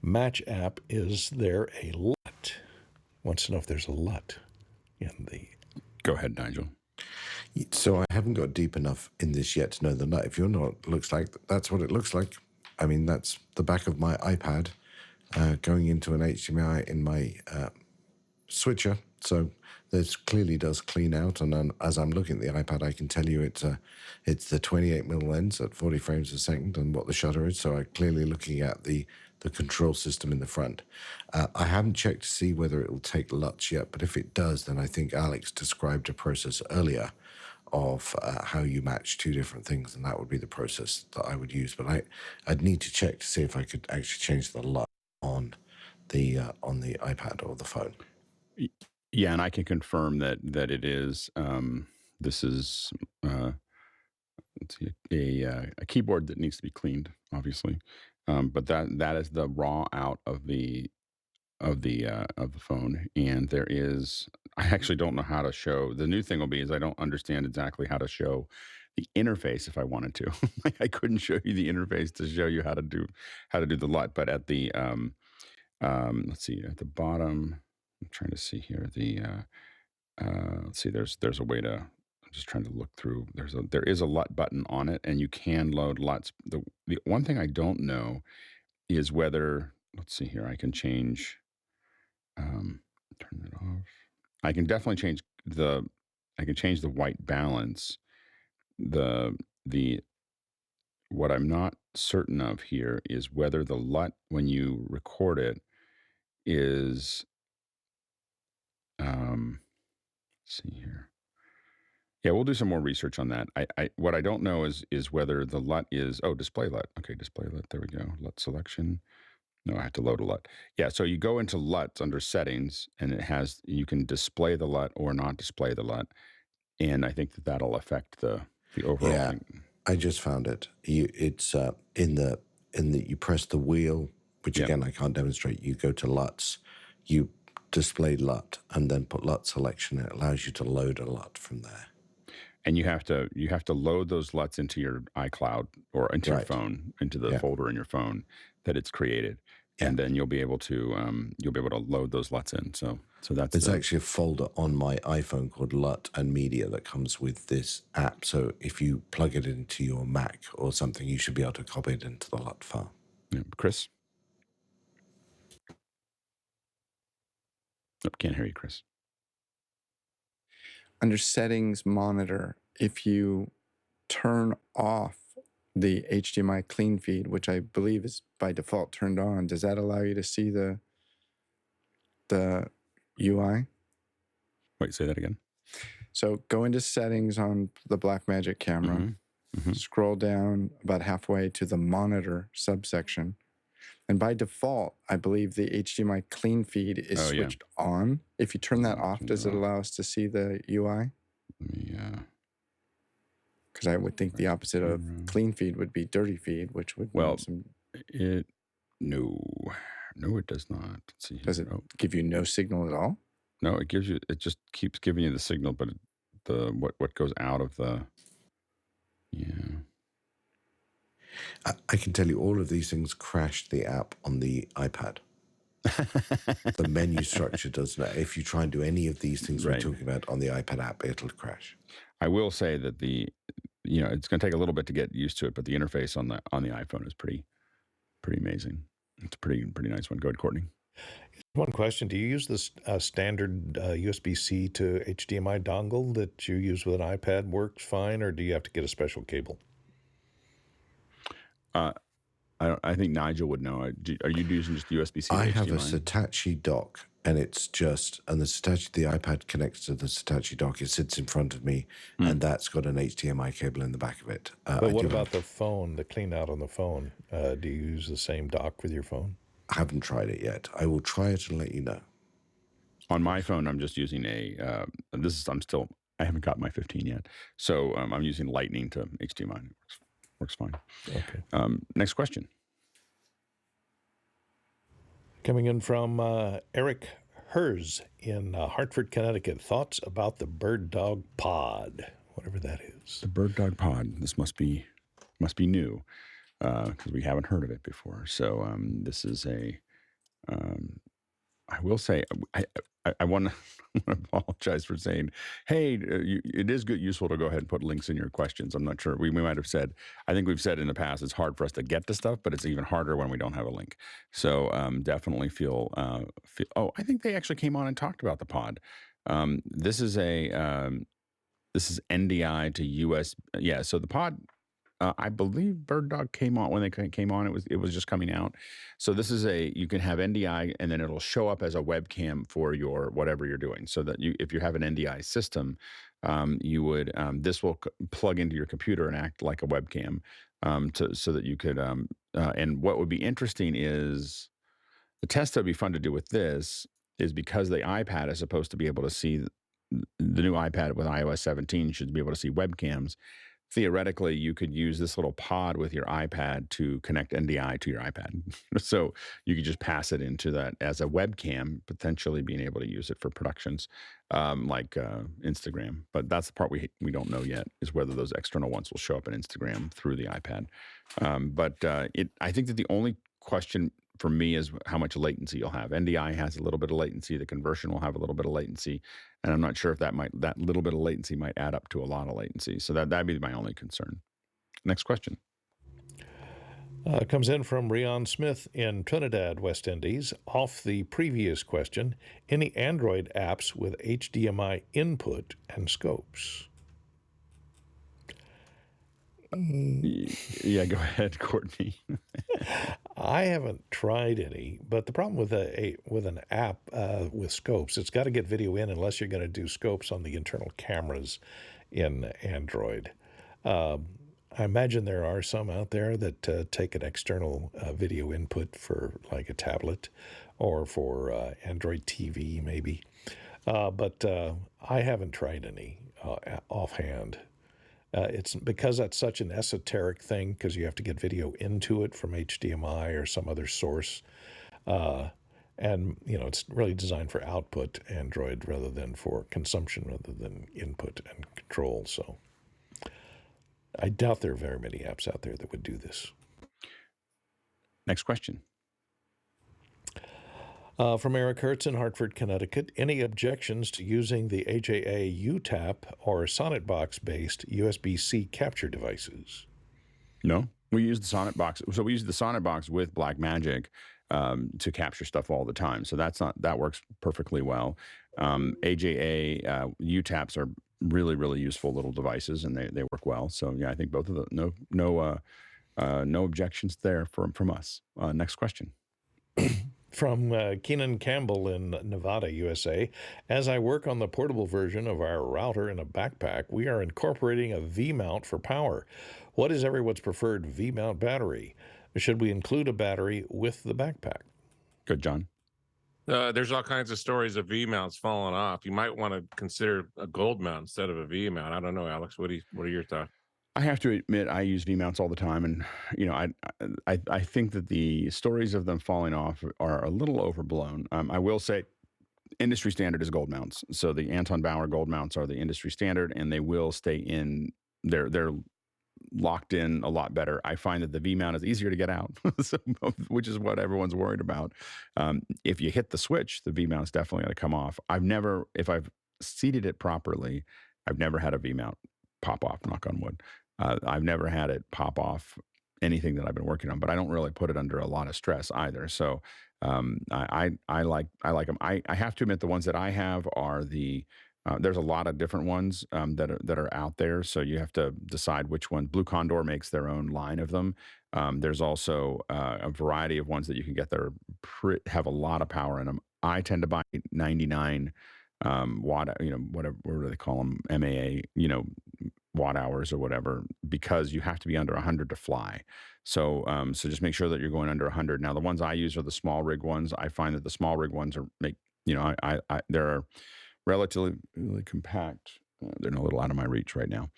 C: Match app, is there a LUT? Wants to know if there's a LUT in the...
A: Go ahead, Nigel.
E: So I haven't got deep enough in this yet to know the nut. If you're not, looks like that's what it looks like. I mean, that's the back of my iPad going into an HDMI in my switcher. So this clearly does clean out. And then as I'm looking at the iPad, I can tell you it's the 28mm lens at 40 frames a second and what the shutter is. So I'm clearly looking at the control system in the front. I haven't checked to see whether it will take LUTs yet, but if it does, then I think Alex described a process earlier of how you match two different things, and that would be the process that I would use. But I'd need to check to see if I could actually change the LUT on the iPad or the phone.
A: Yeah, and I can confirm that it is. This is let's see, a keyboard that needs to be cleaned, obviously, but that is the raw out of the phone, and there is. I actually don't know how to show. The new thing will be is I don't understand exactly how to show the interface if I wanted to. Like I couldn't show you the interface to show you how to do the LUT, but at the let's see, at the bottom, I'm trying to see here let's see, there's a way to. I'm just trying to look through. There is a LUT button on it, and you can load LUTs. The one thing I don't know is whether, let's see here, I can change. Turn it off. I can definitely change the white balance. The what I'm not certain of here is whether the LUT when you record it is let's see here. Yeah, we'll do some more research on that. I what I don't know is whether the LUT is display LUT. Okay, display LUT. There we go. LUT selection. No, I have to load a LUT. Yeah, so you go into LUTs under settings, and you can display the LUT or not display the LUT, and I think that'll affect the overall.
E: Yeah, I just found it. It's in the you press the wheel, which again I can't demonstrate. You go to LUTs, you display LUT, and then put LUT selection. It allows you to load a LUT from there.
A: And you have to load those LUTs into your iCloud or into your phone, into the folder in your phone that it's created. And then you'll be able to load those LUTs in. So there's
E: actually a folder on my iPhone called LUT and Media that comes with this app. So if you plug it into your Mac or something, you should be able to copy it into the LUT file.
A: Yeah. Chris? Nope, can't hear you, Chris.
B: Under settings monitor, if you turn off the HDMI clean feed, which I believe is by default turned on, does that allow you to see the UI?
A: Wait, say that again.
B: So go into settings on the Blackmagic camera, scroll down about halfway to the monitor subsection. And by default, I believe the HDMI clean feed is switched on. If you turn that off, does it allow us to see the UI?
A: Yeah.
B: Because I would think the opposite of clean feed would be dirty feed, which would
A: no, it does not. Let's see.
B: Does it give you no signal at all?
A: No, it just keeps giving you the signal, but what goes out of the
E: I can tell you all of these things crashed the app on the iPad. The menu structure does not. If you try and do any of these things we're talking about on the iPad app, it'll crash.
A: I will say that it's going to take a little bit to get used to it, but the interface on the iPhone is pretty amazing. It's a pretty nice one. Go ahead, Courtney.
C: One question: do you use this standard USB-C to HDMI dongle that you use with an iPad works fine, or do you have to get a special cable?
A: I think Nigel would know. Are you using just USB-C to HDMI?
E: I have a Satechi dock, and the Satechi, the iPad connects to the Satechi dock. It sits in front of me, and that's got an HDMI cable in the back of it.
C: But what about the phone, the clean out on the phone? Do you use the same dock with your phone?
E: I haven't tried it yet. I will try it and let you know.
A: On my phone, I'm just using I haven't got my 15 yet. So I'm using Lightning to HDMI. It works fine. Okay. Next question.
C: Coming in from Eric Hers in Hartford, Connecticut. Thoughts about the BirdDog Pod, whatever that is.
A: The BirdDog Pod. This must be new because we haven't heard of it before. So this is a I will say I want to apologize for saying, hey, it is useful to go ahead and put links in your questions. I'm not sure. We might have said, I think we've said in the past, it's hard for us to get to stuff, but it's even harder when we don't have a link. So definitely feel. Oh, I think they actually came on and talked about the pod. This is NDI to US. Yeah. So the pod. I believe BirdDog came on when they came on. It was just coming out. So this is you can have NDI and then it'll show up as a webcam for your whatever you're doing. So that if you have an NDI system, you would this will plug into your computer and act like a webcam, so that you could. And what would be interesting is the test that would be fun to do with this is because the iPad is supposed to be able to see the new iPad with iOS 17 should be able to see webcams. Theoretically, you could use this little pod with your iPad to connect NDI to your iPad. So you could just pass it into that as a webcam, potentially being able to use it for productions like Instagram. But that's the part we don't know yet, is whether those external ones will show up in Instagram through the iPad. I think that the only question for me is how much latency you'll have. NDI has a little bit of latency. The conversion will have a little bit of latency. And I'm not sure if that little bit of latency might add up to a lot of latency. So that'd be my only concern. Next question.
C: Comes in from Rion Smith in Trinidad, West Indies. Off the previous question, any Android apps with HDMI input and scopes?
A: Yeah, go ahead, Courtney.
C: I haven't tried any, but the problem with an app with scopes, it's got to get video in unless you're going to do scopes on the internal cameras in Android. I imagine there are some out there that take an external video input for like a tablet or for Android TV maybe, but I haven't tried any offhand. It's because that's such an esoteric thing because you have to get video into it from HDMI or some other source. And, it's really designed for output Android rather than for consumption rather than input and control. So I doubt there are very many apps out there that would do this.
A: Next question.
C: From Eric Hertz in Hartford, Connecticut. Any objections to using the AJA UTap or Sonnet box-based USB-C capture devices?
A: No, we use the Sonnet box. So we use the Sonnet box with Blackmagic to capture stuff all the time. So that works perfectly well. AJA UTaps are really, really useful little devices, and they work well. So yeah, I think both of the no objections there from us. Next question.
C: From Keenan Campbell in Nevada, USA. As I work on the portable version of our router in a backpack, we are incorporating a V-mount for power. What is everyone's preferred V-mount battery? Should we include a battery with the backpack?
A: Good, John.
D: There's all kinds of stories of V-mounts falling off. You might want to consider a gold mount instead of a V-mount. I don't know, Alex. What are your thoughts?
A: I have to admit, I use V-mounts all the time, and I think that the stories of them falling off are a little overblown. I will say, industry standard is gold mounts. So the Anton Bauer gold mounts are the industry standard, and they will stay in. They're locked in a lot better. I find that the V-mount is easier to get out, which is what everyone's worried about. If you hit the switch, the V-mount's definitely going to come off. If I've seated it properly, I've never had a V-mount pop off. Knock on wood. I've never had it pop off anything that I've been working on, but I don't really put it under a lot of stress either. So I like them. I have to admit the ones that I have are there's a lot of different ones that are out there. So you have to decide which one. Blue Condor makes their own line of them. There's also a variety of ones that you can get that have a lot of power in them. I tend to buy 99 watt, whatever, what do they call them? MAA, watt hours or whatever, because you have to be under 100 to fly. So so just make sure that you're going under 100. Now, the ones I use are the small rig ones. I find that the small rig ones they're relatively really compact. They're a little out of my reach right now.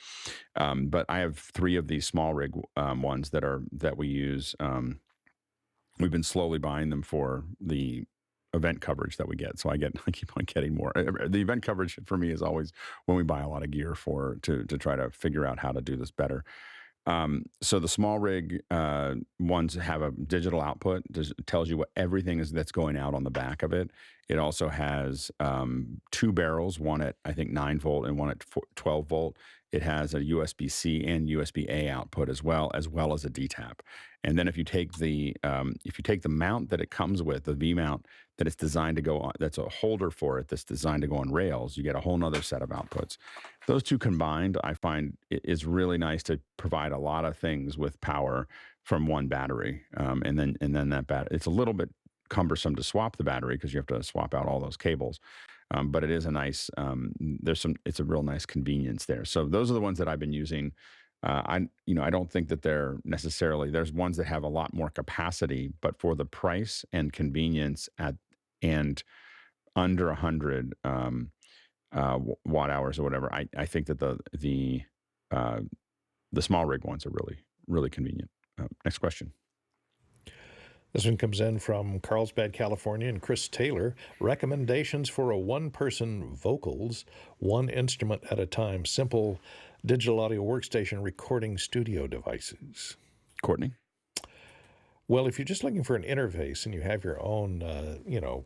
A: But I have 3 of these small rig ones that we use. We've been slowly buying them for the event coverage that we get. So I keep on getting more. The event coverage for me is always when we buy a lot of gear to try to figure out how to do this better. So the small rig ones have a digital output. It tells you what everything is that's going out on the back of it. It also has 2 barrels, one at I think 9 volt and one at 12 volt. It has a USB-C and USB-A output as well as a DTAP. And then if you take the mount that it comes with, the V mount that it's designed to go on, that's a holder for it that's designed to go on rails, you get a whole nother set of outputs. Those two combined, I find it is really nice to provide a lot of things with power from one battery. And then that battery, it's a little bit cumbersome to swap the battery because you have to swap out all those cables. But it is a nice, it's a real nice convenience there. So those are the ones that I've been using. I don't think that they're necessarily, there's ones that have a lot more capacity, but for the price and convenience and under 100 watt hours or whatever, I think that the small rig ones are really, really convenient. Next question.
C: This one comes in from Carlsbad, California, and Chris Taylor. Recommendations for a one-person vocals, one instrument at a time, simple digital audio workstation recording studio devices.
A: Courtney?
C: Well, if you're just looking for an interface and you have your own,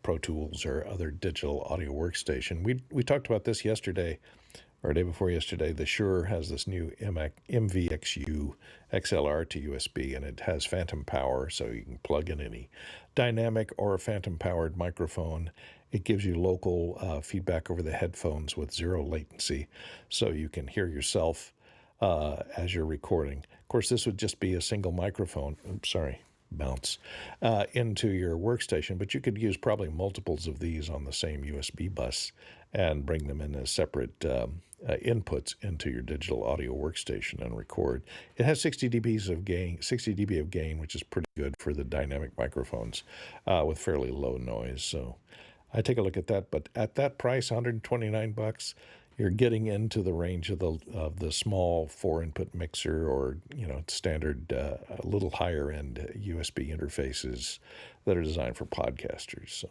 C: Pro Tools or other digital audio workstation, we talked about this yesterday or day before yesterday. The Shure has this new MVXU XLR to USB, and it has phantom power, so you can plug in any dynamic or phantom-powered microphone. It gives you local feedback over the headphones with 0 latency, so you can hear yourself as you're recording. Of course, this would just be a single microphone. Bounce into your workstation, but you could use probably multiples of these on the same USB bus and bring them in as separate inputs into your digital audio workstation and record. It has 60 dB of gain, which is pretty good for the dynamic microphones with fairly low noise. So I take a look at that, but at that price, $129, you're getting into the range of the small 4-input mixer or standard a little higher end USB interfaces that are designed for podcasters. So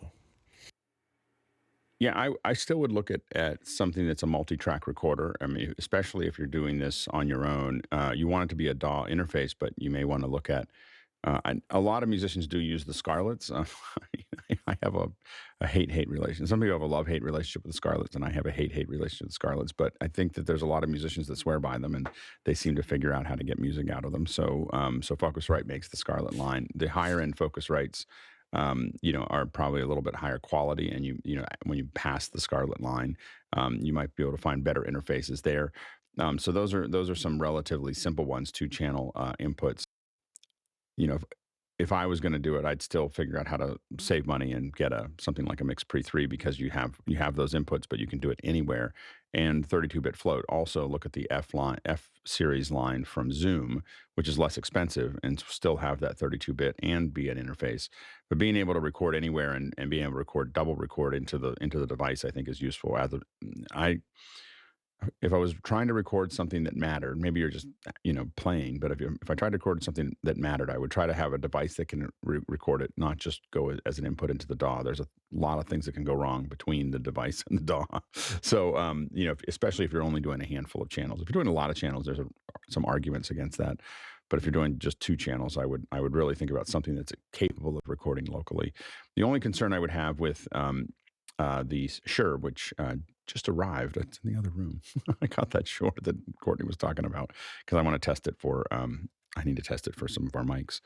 A: yeah, I still would look at something that's a multi-track recorder. I mean, especially if you're doing this on your own, you want it to be a DAW interface, but you may want to look at a lot of musicians do use the Scarletts. I have a hate-hate relationship. Some people have a love-hate relationship with the Scarletts, and I have a hate-hate relationship with the Scarletts. But I think that there's a lot of musicians that swear by them, and they seem to figure out how to get music out of them. So Focusrite makes the Scarlett line. The higher-end Focusrites, are probably a little bit higher quality, and when you pass the Scarlett line, you might be able to find better interfaces there. So those are some relatively simple ones, 2-channel inputs. If I was going to do it, I'd still figure out how to save money and get something like a Mix Pre 3 because you have those inputs, but you can do it anywhere. And 32-bit float. Also look at the F series line from Zoom, which is less expensive and still have that 32-bit and be an interface. But being able to record anywhere and being able to double record into the device, I think is useful. If I was trying to record something that mattered, maybe you're just playing, but if I tried to record something that mattered, I would try to have a device that can record it, not just go as an input into the DAW. There's a lot of things that can go wrong between the device and the DAW. So especially if you're only doing a handful of channels. If you're doing a lot of channels, there's some arguments against that. But if you're doing just 2 channels, I would really think about something that's capable of recording locally. The only concern I would have with the Shure, which just arrived. It's in the other room. I got that Shure that Courtney was talking about because I want to test it for. I need to test it for some of our mics.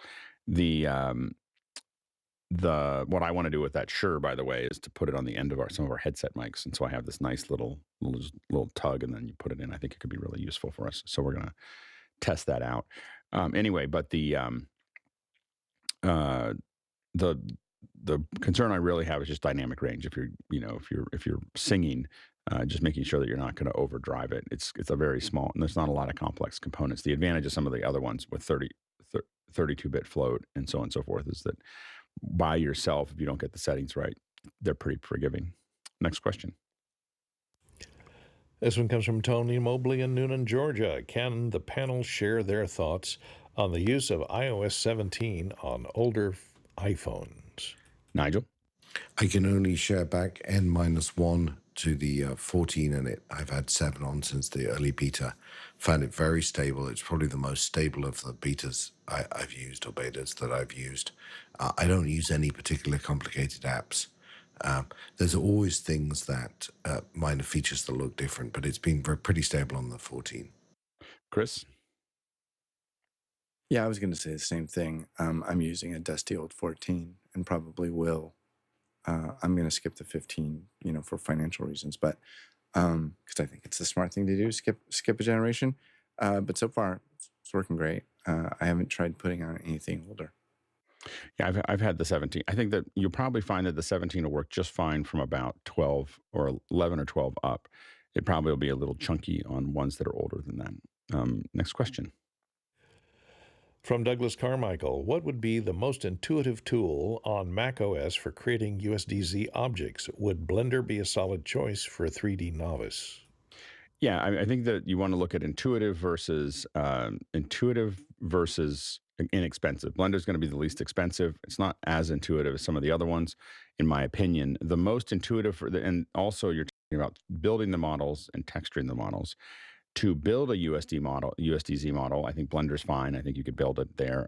A: What I want to do with that Shure, by the way, is to put it on the end of some of our headset mics, and so I have this nice little tug, and then you put it in. I think it could be really useful for us. So we're gonna test that out. Anyway, but the concern I really have is just dynamic range. If you're singing, just making sure that you're not going to overdrive it. It's a very small, and there's not a lot of complex components. The advantage of some of the other ones with 32-bit float and so on and so forth is that by yourself, if you don't get the settings right, they're pretty forgiving. Next question.
C: This one comes from Tony Mobley in Noonan, Georgia. Can the panel share their thoughts on the use of iOS 17 on older iPhones?
A: Nigel?
E: I can only share back N-1 to the 14 in it. I've had 7 on since the early beta. Found it very stable. It's probably the most stable of the betas I've used, or betas that I've used. I don't use any particular complicated apps. There's always things that minor features that look different, but it's been pretty stable on the 14.
A: Chris?
B: Yeah, I was going to say the same thing. I'm using a dusty old 14 and probably will. I'm going to skip the 15, for financial reasons, but because I think it's the smart thing to do, skip a generation. But so far, it's working great. I haven't tried putting on anything older.
A: Yeah, I've had the 17. I think that you'll probably find that the 17 will work just fine from about 12 or 11 or 12 up. It probably will be a little chunky on ones that are older than that. Next question.
C: From Douglas Carmichael, what would be the most intuitive tool on macOS for creating USDZ objects? Would Blender be a solid choice for a 3D novice?
A: Yeah, I think that you want to look at intuitive versus inexpensive. Blender's going to be the least expensive. It's not as intuitive as some of the other ones, in my opinion. The most intuitive, and also you're talking about building the models and texturing the models. To build a USDZ model, I think Blender's fine. I think you could build it there.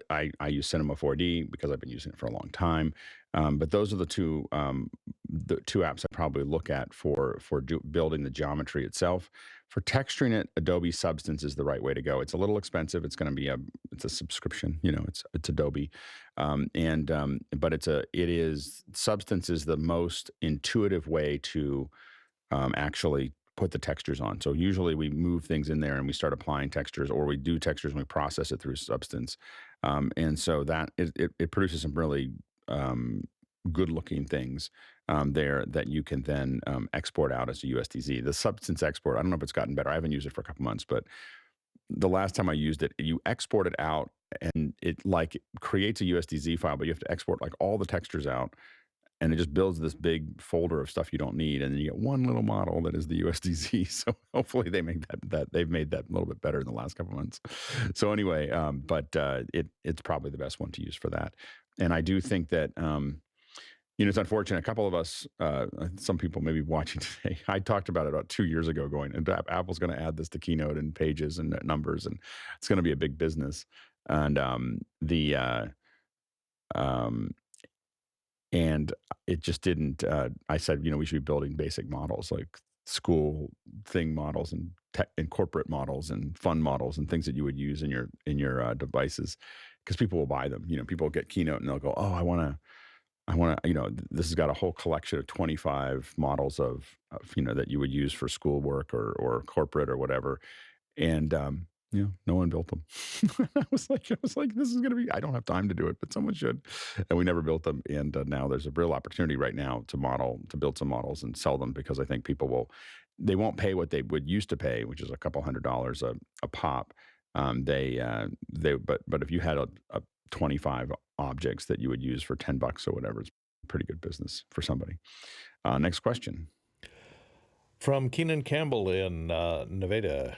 A: I use Cinema 4D because I've been using it for a long time. But those are the two apps I probably look at for building the geometry itself. For texturing it, Adobe Substance is the right way to go. It's a little expensive. It's going to be it's a subscription. It's Adobe, but Substance is the most intuitive way to actually put the textures on. So usually we move things in there and we start applying textures, or we do textures and we process it through Substance. And so that it produces some really good looking things there that you can then export out as a USDZ. The Substance export, I don't know if it's gotten better. I haven't used it for a couple months, but the last time I used it, you export it out and it creates a USDZ file, but you have to export all the textures out. And it just builds this big folder of stuff you don't need, and then you get one little model that is the USDZ. So hopefully they make they've made that a little bit better in the last couple of months. So anyway, it's probably the best one to use for that. And I do think that it's unfortunate. A couple of us, some people may be watching today. I talked about it about 2 years ago, going, and Apple's going to add this to Keynote and Pages and numbers, and it's going to be a big business. And and it just didn't. I said, we should be building basic models like school thing models and corporate models and fun models and things that you would use in your devices, because people will buy them. People get Keynote and they'll go, oh, I want to. This has got a whole collection of 25 models of that you would use for schoolwork or corporate or whatever, and no one built them. I was like, this is going to be, I don't have time to do it, but someone should. And we never built them. And now there's a real opportunity right now to build some models and sell them, because I think people they won't pay what they would used to pay, which is a couple $100 a pop. But if you had a 25 objects that you would use for $10 or whatever, it's pretty good business for somebody. Next question.
C: From Keenan Campbell in Nevada,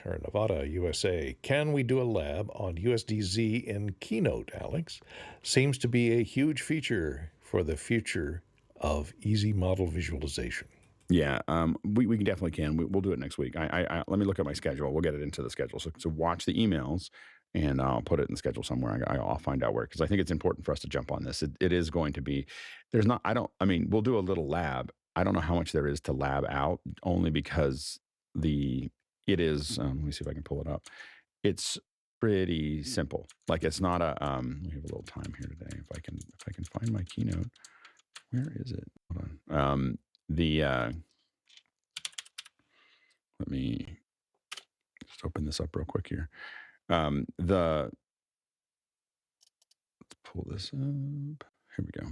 C: USA. Can we do a lab on USDZ in Keynote, Alex? Seems to be a huge feature for the future of easy model visualization.
A: Yeah, we definitely can. We'll do it next week. Let me look at my schedule. We'll get it into the schedule. So watch the emails, and I'll put it in the schedule somewhere. I'll find out where, because I think it's important for us to jump on this. It is going to be, we'll do a little lab. I don't know how much there is to lab out, only because it is, let me see if I can pull it up. It's pretty simple. It's not we have a little time here today. If I can find my Keynote, where is it? Hold on. Let me just open this up real quick here. Let's pull this up. Here we go.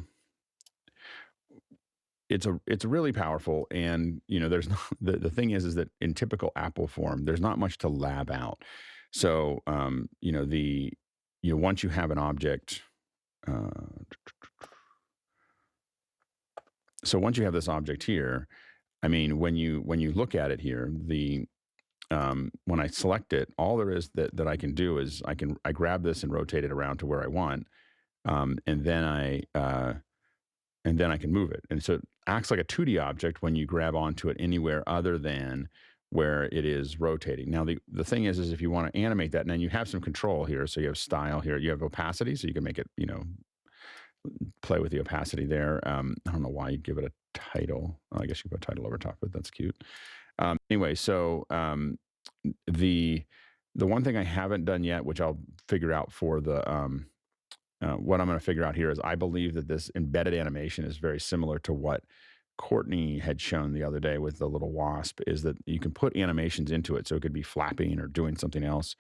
A: It's really powerful, and there's no, the thing is that in typical Apple form, there's not much to lab out. So once you have an object, so once you have this object here, when you look at it here, when I select it, all there is that I can do is I grab this and rotate it around to where I want, and then and then I can move it. And so it acts like a 2D object when you grab onto it anywhere other than where it is rotating. Now, the thing is if you want to animate that, and then you have some control here. So you have style here. You have opacity, so you can make it, play with the opacity there. I don't know why you give it a title. I guess you put a title over top, but that's cute. Anyway, so the one thing I haven't done yet, which I'll figure out for the what I'm going to figure out here is I believe that this embedded animation is very similar to what Courtney had shown the other day with the little wasp, is that you can put animations into it. So it could be flapping or doing something else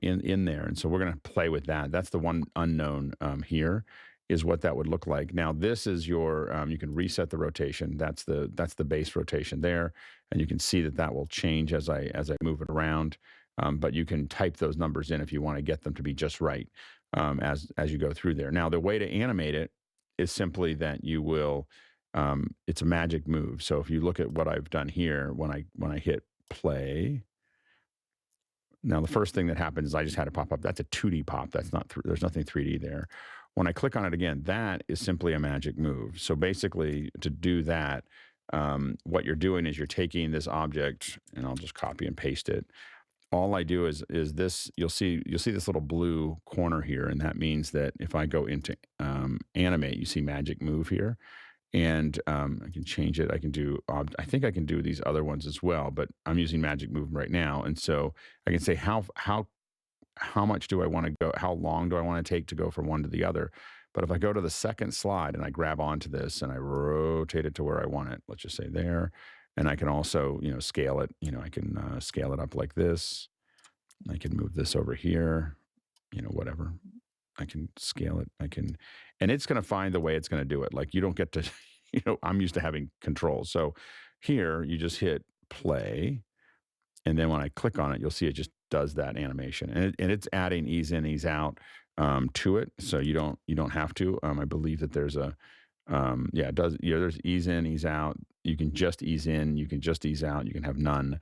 A: in there. And so we're going to play with that. That's the one unknown here, is what that would look like. Now, this is your, you can reset the rotation. That's the base rotation there. And you can see that will change as I move it around. But you can type those numbers in if you want to get them to be just right as you go through there. Now, the way to animate it is simply that you will, it's a magic move. So if you look at what I've done here, when I hit play, now the first thing that happens is I just had it pop up. That's a 2D pop. That's not, there's nothing 3D there. When I click on it again, that is simply a magic move. So basically, to do that, what you're doing is you're taking this object, and I'll just copy and paste it. All I do is this. You'll see this little blue corner here, and that means that if I go into animate, you see magic move here, and I can change it. I can do. I think I can do these other ones as well, but I'm using magic move right now, and so I can say how much do I want to go? How long do I want to take to go from one to the other? But if I go to the second slide and I grab onto this and I rotate it to where I want it, let's just say there, and I can also, scale it. I can scale it up like this. I can move this over here, whatever. I can scale it. And it's going to find the way it's going to do it. Like, you don't get to, I'm used to having control. So here you just hit play. And then when I click on it, you'll see it just does that animation, and it's adding ease in, ease out to it. So you don't have to. I believe that there's a it does. There's ease in, ease out. You can just ease in. You can just ease out. You can have none.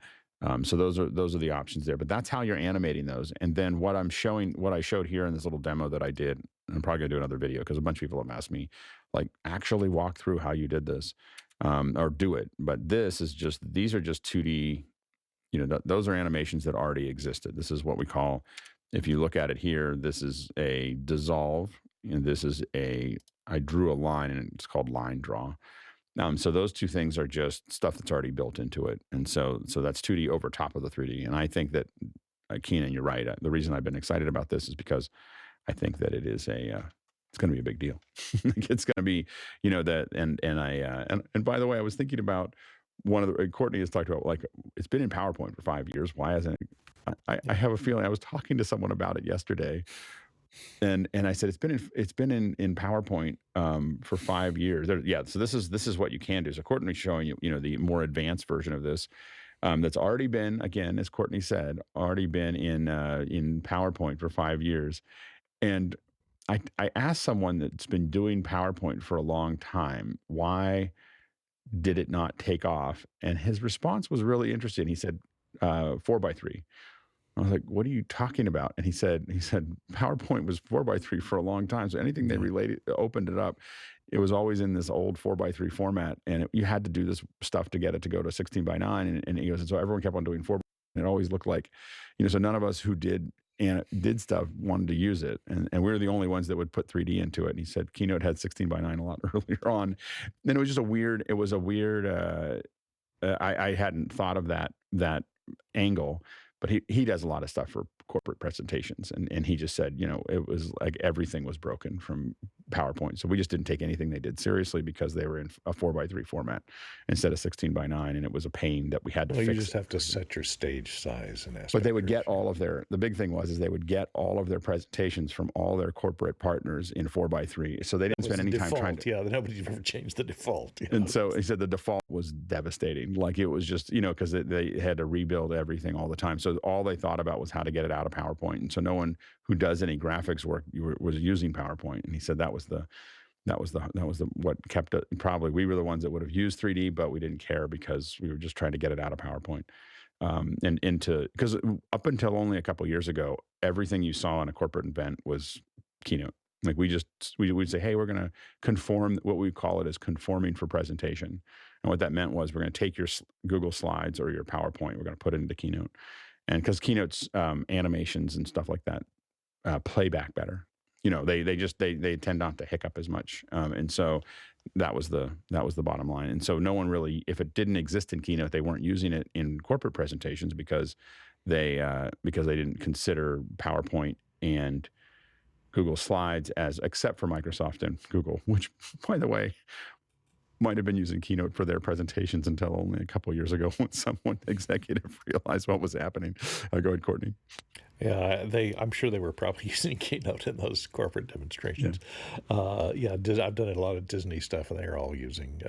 A: So those are the options there. But that's how you're animating those. And then what I showed here in this little demo that I did, and I'm probably gonna do another video because a bunch of people have asked me, like, actually walk through how you did this or do it. But these are just 2D. Those are animations that already existed. This is what we call, if you look at it here, this is a dissolve, and this is I drew a line, and it's called line draw. So those two things are just stuff that's already built into it. And so that's 2D over top of the 3D. And I think that, Keenan, you're right. The reason I've been excited about this is because I think that it is it's going to be a big deal. It's going to be, that, and by the way, I was thinking about, Courtney has talked about, like, it's been in PowerPoint for 5 years. Why hasn't it? I have a feeling, I was talking to someone about it yesterday, and I said it's been in PowerPoint for 5 years. So this is what you can do. So Courtney's showing you, the more advanced version of this that's already been, again, as Courtney said, already been in PowerPoint for 5 years. And I asked someone that's been doing PowerPoint for a long time, why did it not take off? And his response was really interesting. He said, 4x3. I was like, what are you talking about? And he said, PowerPoint was 4x3 for a long time. So anything they opened it up, it was always in this old 4x3 format. And you had to do this stuff to get it to go to 16:9. And he goes, and so everyone kept on doing 4x3. And it always looked like, so none of us who did stuff wanted to use it, and we were the only ones that would put 3D into it. And he said Keynote had 16:9 a lot earlier on, and it was just a weird. I hadn't thought of that angle, but he does a lot of stuff for corporate presentations, and he just said, it was like everything was broken from PowerPoint. So we just didn't take anything they did seriously because they were in a 4x3 format instead of 16:9, and it was a pain that we had to fix.
C: You just have to set your stage size and aspect.
A: But they would get all of the big thing was they would get all of their presentations from all their corporate partners in 4x3. So they didn't spend any time trying to.
C: Yeah, nobody's ever changed the default.
A: And so he said the default was devastating. Like, it was just, because they had to rebuild everything all the time. So all they thought about was how to get it out of PowerPoint. And so no one who does any graphics work was using PowerPoint. And he said that was what kept it. Probably we were the ones that would have used 3D, but we didn't care because we were just trying to get it out of PowerPoint. Because up until only a couple of years ago, everything you saw in a corporate event was Keynote. Like we'd say, hey, we're going to conform. What we call it is conforming for presentation. And what that meant was we're going to take your Google Slides or your PowerPoint, we're going to put it into Keynote. And because Keynote's animations and stuff like that play back better. They tend not to hiccup as much. And so that was the bottom line. And so no one really, if it didn't exist in Keynote, they weren't using it in corporate presentations because they didn't consider PowerPoint and Google Slides except for Microsoft and Google, which, by the way, might have been using Keynote for their presentations until only a couple of years ago when someone executive realized what was happening. Go ahead, Courtney.
C: Yeah, I'm sure they were probably using Keynote in those corporate demonstrations. Yeah, I've done a lot of Disney stuff, and they're all using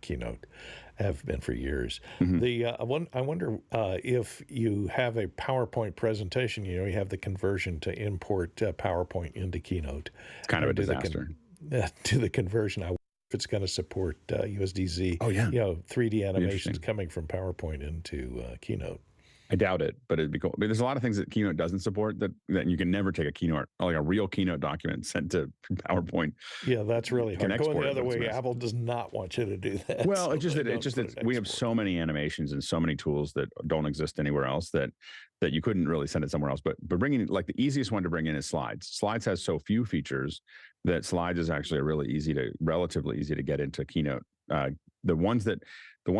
C: Keynote. Have been for years. Mm-hmm. I wonder if you have a PowerPoint presentation, you have the conversion to import PowerPoint into Keynote.
A: It's kind of a disaster.
C: Do the conversion. I wonder if it's going to support USDZ.
A: Oh yeah,
C: 3D animations coming from PowerPoint into Keynote.
A: I doubt it, but it'd be cool. But there's a lot of things that Keynote doesn't support that you can never take a Keynote, like a real Keynote document sent to PowerPoint.
C: Yeah, that's really hard. Going the other way, Apple does not want you to do that.
A: Well, we have so many animations and so many tools that don't exist anywhere else that you couldn't really send it somewhere else. But bringing, like, the easiest one to bring in is Slides. Slides has so few features that Slides is actually relatively easy to get into Keynote. The ones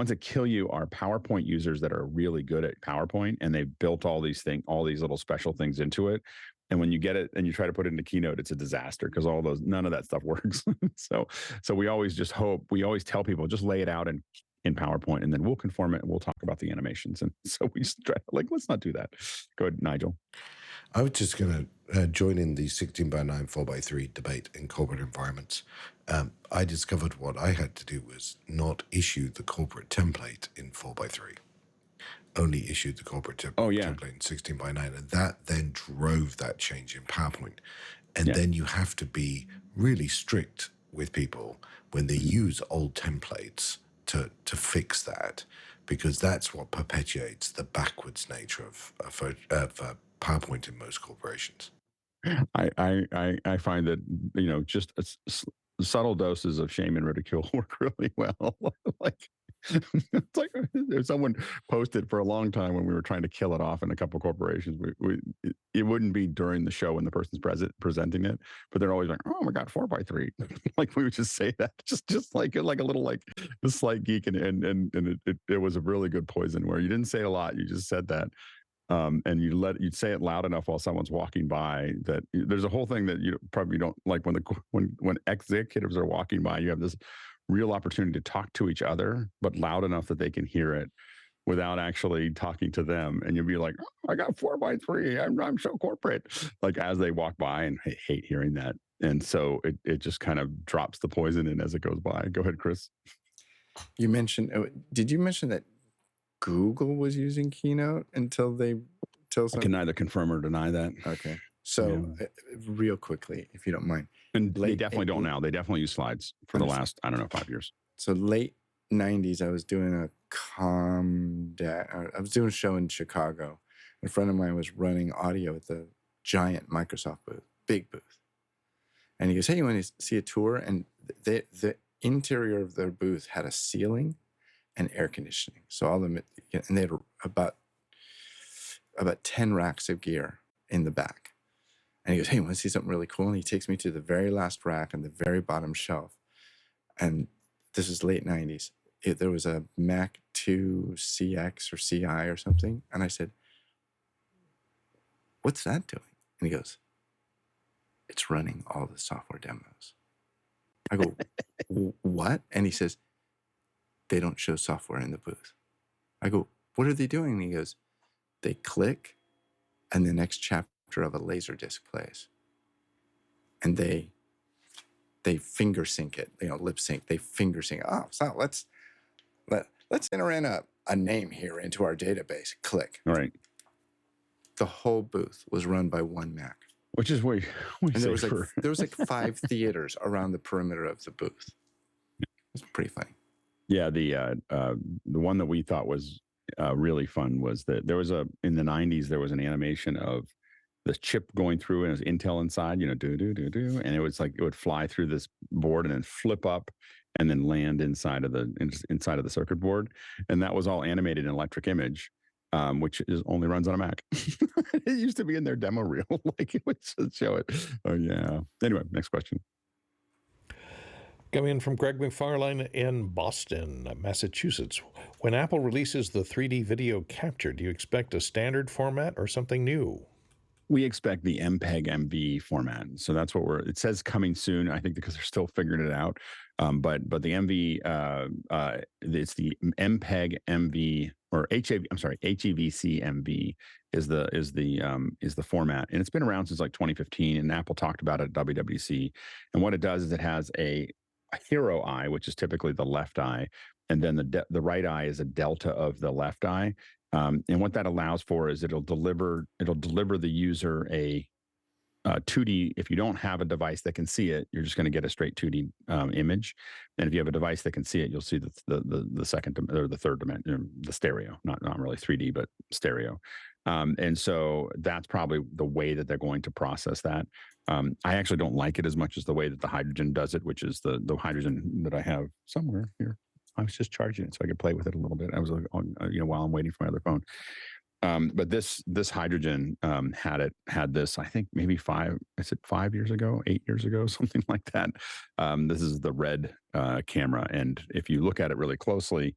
A: that kill you are PowerPoint users that are really good at PowerPoint, and they've built all these little special things into it. And when you get it and you try to put it into Keynote, it's a disaster because none of that stuff works. So we always tell people, just lay it out in PowerPoint, and then we'll conform it and we'll talk about the animations. And so we just try to, let's not do that. Go ahead, Nigel.
E: I was just going to join in the 16:9 4:3 debate in corporate environments. I discovered what I had to do was not issue the corporate template in 4:3. Only issued the corporate template in 16:9, and that then drove that change in PowerPoint. And then you have to be really strict with people when they use old templates to fix that, because that's what perpetuates the backwards nature of PowerPoint in most corporations.
A: I find that just subtle doses of shame and ridicule work really well. It's like someone posted for a long time when we were trying to kill it off in a couple of corporations. It wouldn't be during the show when the person's presenting it, but they're always like, "Oh my God, 4:3." Like, we would just say that, just like a little a slight geek, and it was a really good poison where you didn't say a lot, you just said that. And you'd say it loud enough while someone's walking by that there's a whole thing that you probably don't like when executives are walking by. You have this real opportunity to talk to each other, but loud enough that they can hear it without actually talking to them. And you'll be like, "Oh, I got 4:3. I'm so corporate," like as they walk by, and I hate hearing that. And so it just kind of drops the poison in as it goes by. Go ahead, Chris.
B: Did you mention that Google was using Keynote until
A: I can neither confirm or deny that.
B: Okay. So real quickly, if you don't mind.
A: And they definitely don't now. They definitely use Slides for the last, 5 years.
B: So late 90s, I was doing a show in Chicago. A friend of mine was running audio at the giant Microsoft booth, big booth. And he goes, "Hey, you want to see a tour?" And the interior of their booth had a ceiling and air conditioning. So all them, and they had about 10 racks of gear in the back. And he goes, "Hey, you want to see something really cool?" And he takes me to the very last rack on the very bottom shelf. And this is late 90s. There was a Mac 2 CX or CI or something. And I said, "What's that doing?" And he goes, "It's running all the software demos." I go, "What?" And he says, "They don't show software in the booth." I go, "What are they doing?" And he goes, "They click, and the next chapter of a laser disc plays, and they finger sync it, lip sync. They finger sync. Oh, so let's enter in a name here into our database. Click.
A: All right.
B: The whole booth was run by one Mac,
A: which is way
B: and there was like 5 theaters around the perimeter of the booth. It was pretty funny.
A: Yeah, the one that we thought was really fun was that there was in the 90s, there was an animation of chip going through and it was Intel inside, and it was like it would fly through this board and then flip up and then land inside of the circuit board, and that was all animated in electric image, which only runs on a Mac. It used to be in their demo reel, like it would show it. Oh yeah. Anyway, next question.
C: Coming in from Greg McFarlane in Boston, Massachusetts. When Apple releases the 3D video capture, do you expect a standard format or something new?
A: We expect the MPEG MV format. So that's what it says coming soon, I think, because they're still figuring it out. But the MV, it's the MPEG MV or HEVC MV is the format. And it's been around since like 2015, and Apple talked about it at WWDC. And what it does is it has a hero eye, which is typically the left eye, and then the right eye is a delta of the left eye. And what that allows for is it'll deliver the user a 2D. If you don't have a device that can see it, you're just going to get a straight 2D image. And if you have a device that can see it, you'll see the second or the third dimension, the stereo, not really 3D, but stereo. And so that's probably the way that they're going to process that. I actually don't like it as much as the way that the Hydrogen does it, which is the Hydrogen that I have somewhere here. I was just charging it so I could play with it a little bit. I was on, while I'm waiting for my other phone. But this Hydrogen had this, I think maybe 5 years ago, 8 years ago, something like that. This is the red camera, and if you look at it really closely,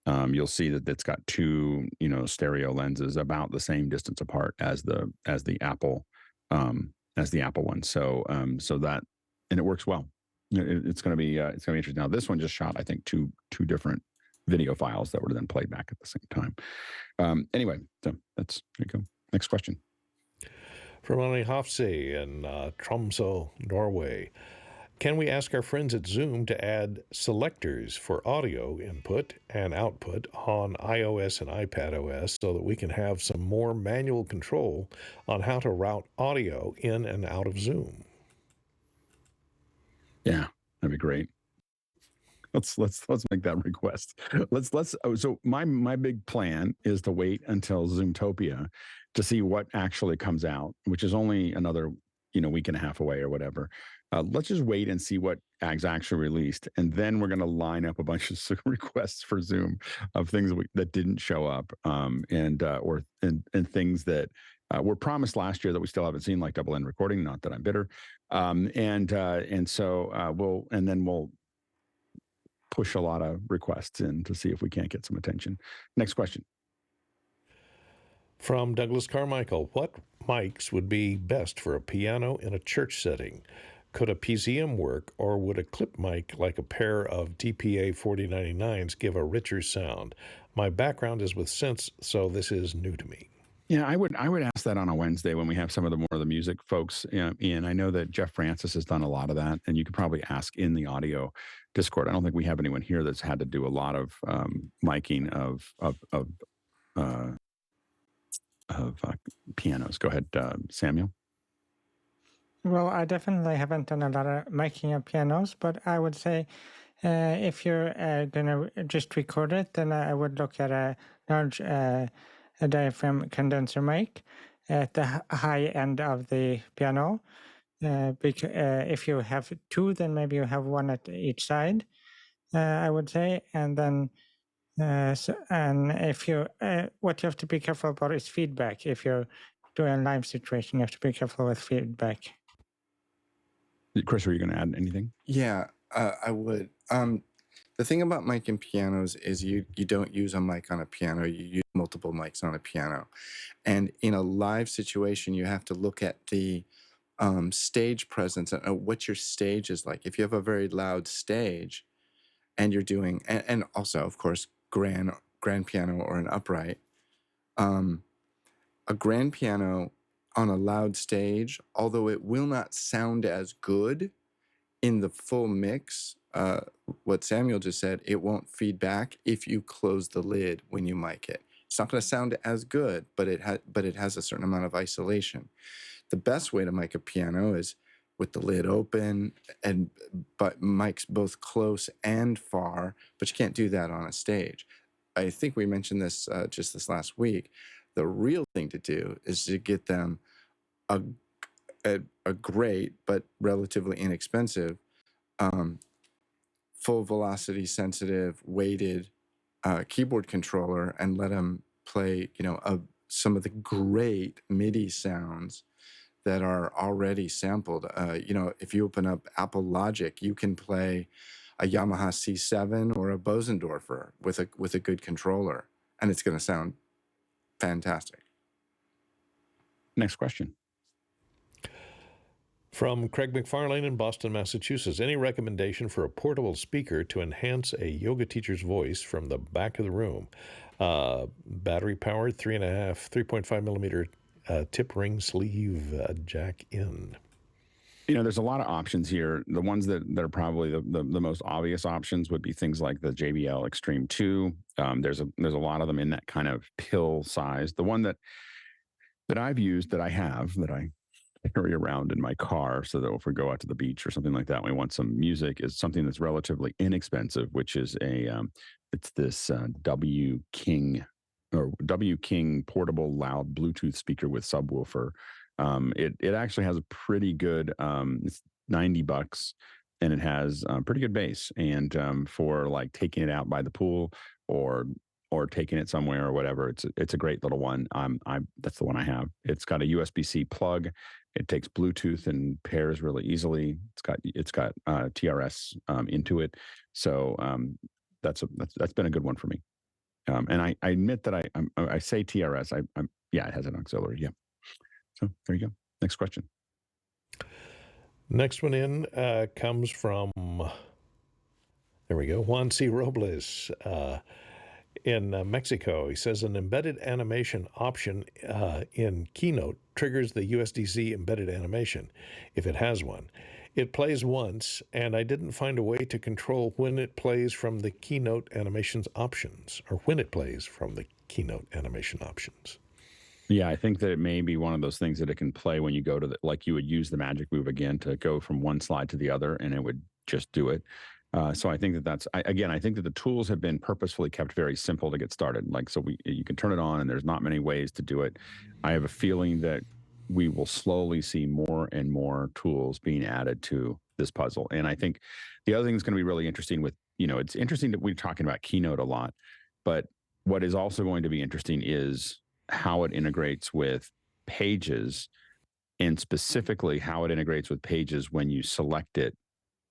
A: you'll see that it's got two stereo lenses about the same distance apart as the Apple one. So that, and it works well. It's going to be interesting. Now this one just shot, I think, two different video files that were then played back at the same time. Anyway, so there you go. Next question.
C: From Ronnie Hofsey in Tromsø, Norway. Can we ask our friends at Zoom to add selectors for audio input and output on iOS and iPadOS so that we can have some more manual control on how to route audio in and out of Zoom?
A: Yeah, that'd be great. Let's make that request. So my big plan is to wait until Zoomtopia to see what actually comes out, which is only another week and a half away or whatever. Let's just wait and see what is actually released, and then we're going to line up a bunch of requests for Zoom of things that didn't show up, and things that were promised last year that we still haven't seen, like double end recording. Not that I'm bitter, so we'll push a lot of requests in to see if we can't get some attention. Next question.
C: From Douglas Carmichael, what mics would be best for a piano in a church setting? Could a PZM work, or would a clip mic like a pair of DPA 4099s give a richer sound? My background is with synths, so this is new to me.
A: Yeah, I would ask that on a Wednesday when we have some of the more of the music folks in. I know that Jeff Francis has done a lot of that, and you could probably ask in the audio Discord. I don't think we have anyone here that's had to do a lot of miking of pianos. Go ahead, Samuel.
F: Well, I definitely haven't done a lot of miking of pianos, but I would say if you're going to just record it, then I would look at a large diaphragm condenser mic at the high end of the piano. If you have two, then maybe you have one at each side, I would say. And then, if you, what you have to be careful about is feedback. If you're doing a live situation, you have to be careful with feedback.
A: Chris, are you going to add anything?
B: Yeah, I would. The thing about mic and pianos is you don't use a mic on a piano. You use multiple mics on a piano. And in a live situation, you have to look at the stage presence and what your stage is like. If you have a very loud stage and you're doing, and also, of course, grand piano or an upright, a grand piano on a loud stage, although it will not sound as good in the full mix, what Samuel just said, it won't feed back if you close the lid when you mic it. It's not going to sound as good, but it has a certain amount of isolation. The best way to mic a piano is with the lid open, but mics both close and far, but you can't do that on a stage. I think we mentioned this just this last week. The real thing to do is to get them a great but relatively inexpensive full velocity sensitive weighted keyboard controller and let them play, some of the great MIDI sounds that are already sampled. If you open up Apple Logic, you can play a Yamaha C7 or a Bosendorfer with a good controller, and it's going to sound fantastic.
A: Next question.
C: From Craig McFarlane in Boston, Massachusetts. Any recommendation for a portable speaker to enhance a yoga teacher's voice from the back of the room? Battery powered, 3.5 millimeter tip ring sleeve jack in.
A: There's a lot of options here. The ones that are probably the most obvious options would be things like the JBL Extreme 2. There's a lot of them in that kind of pill size. The one that I've used, that I carry around in my car, so that if we go out to the beach or something like that, we want some music, is something that's relatively inexpensive, which is it's this W King portable loud Bluetooth speaker with subwoofer. It actually has a pretty good, it's $90, and it has pretty good bass. And for like taking it out by the pool or taking it somewhere or whatever, it's a great little one. That's the one I have. It's got a USB-C plug. It takes Bluetooth and pairs really easily. It's got TRS into it. So that's been a good one for me. And I admit that I say TRS. Yeah, it has an auxiliary. Yeah. So there you go. Next question.
C: Next one in comes from, there we go, Juan C. Robles in Mexico. He says an embedded animation option in Keynote triggers the USDZ embedded animation, if it has one. It plays once, and I didn't find a way to control when it plays from the Keynote animations options, or when it plays from the Keynote animation options.
A: Yeah, I think that it may be one of those things that it can play when you go to like you would use the magic move again to go from one slide to the other, and it would just do it. So I think I think that the tools have been purposefully kept very simple to get started. Like, so you can turn it on and there's not many ways to do it. I have a feeling that we will slowly see more and more tools being added to this puzzle. And I think the other thing that's going to be really interesting with, it's interesting that we're talking about Keynote a lot, but what is also going to be interesting is how it integrates with Pages, and specifically how it integrates with Pages when you select it.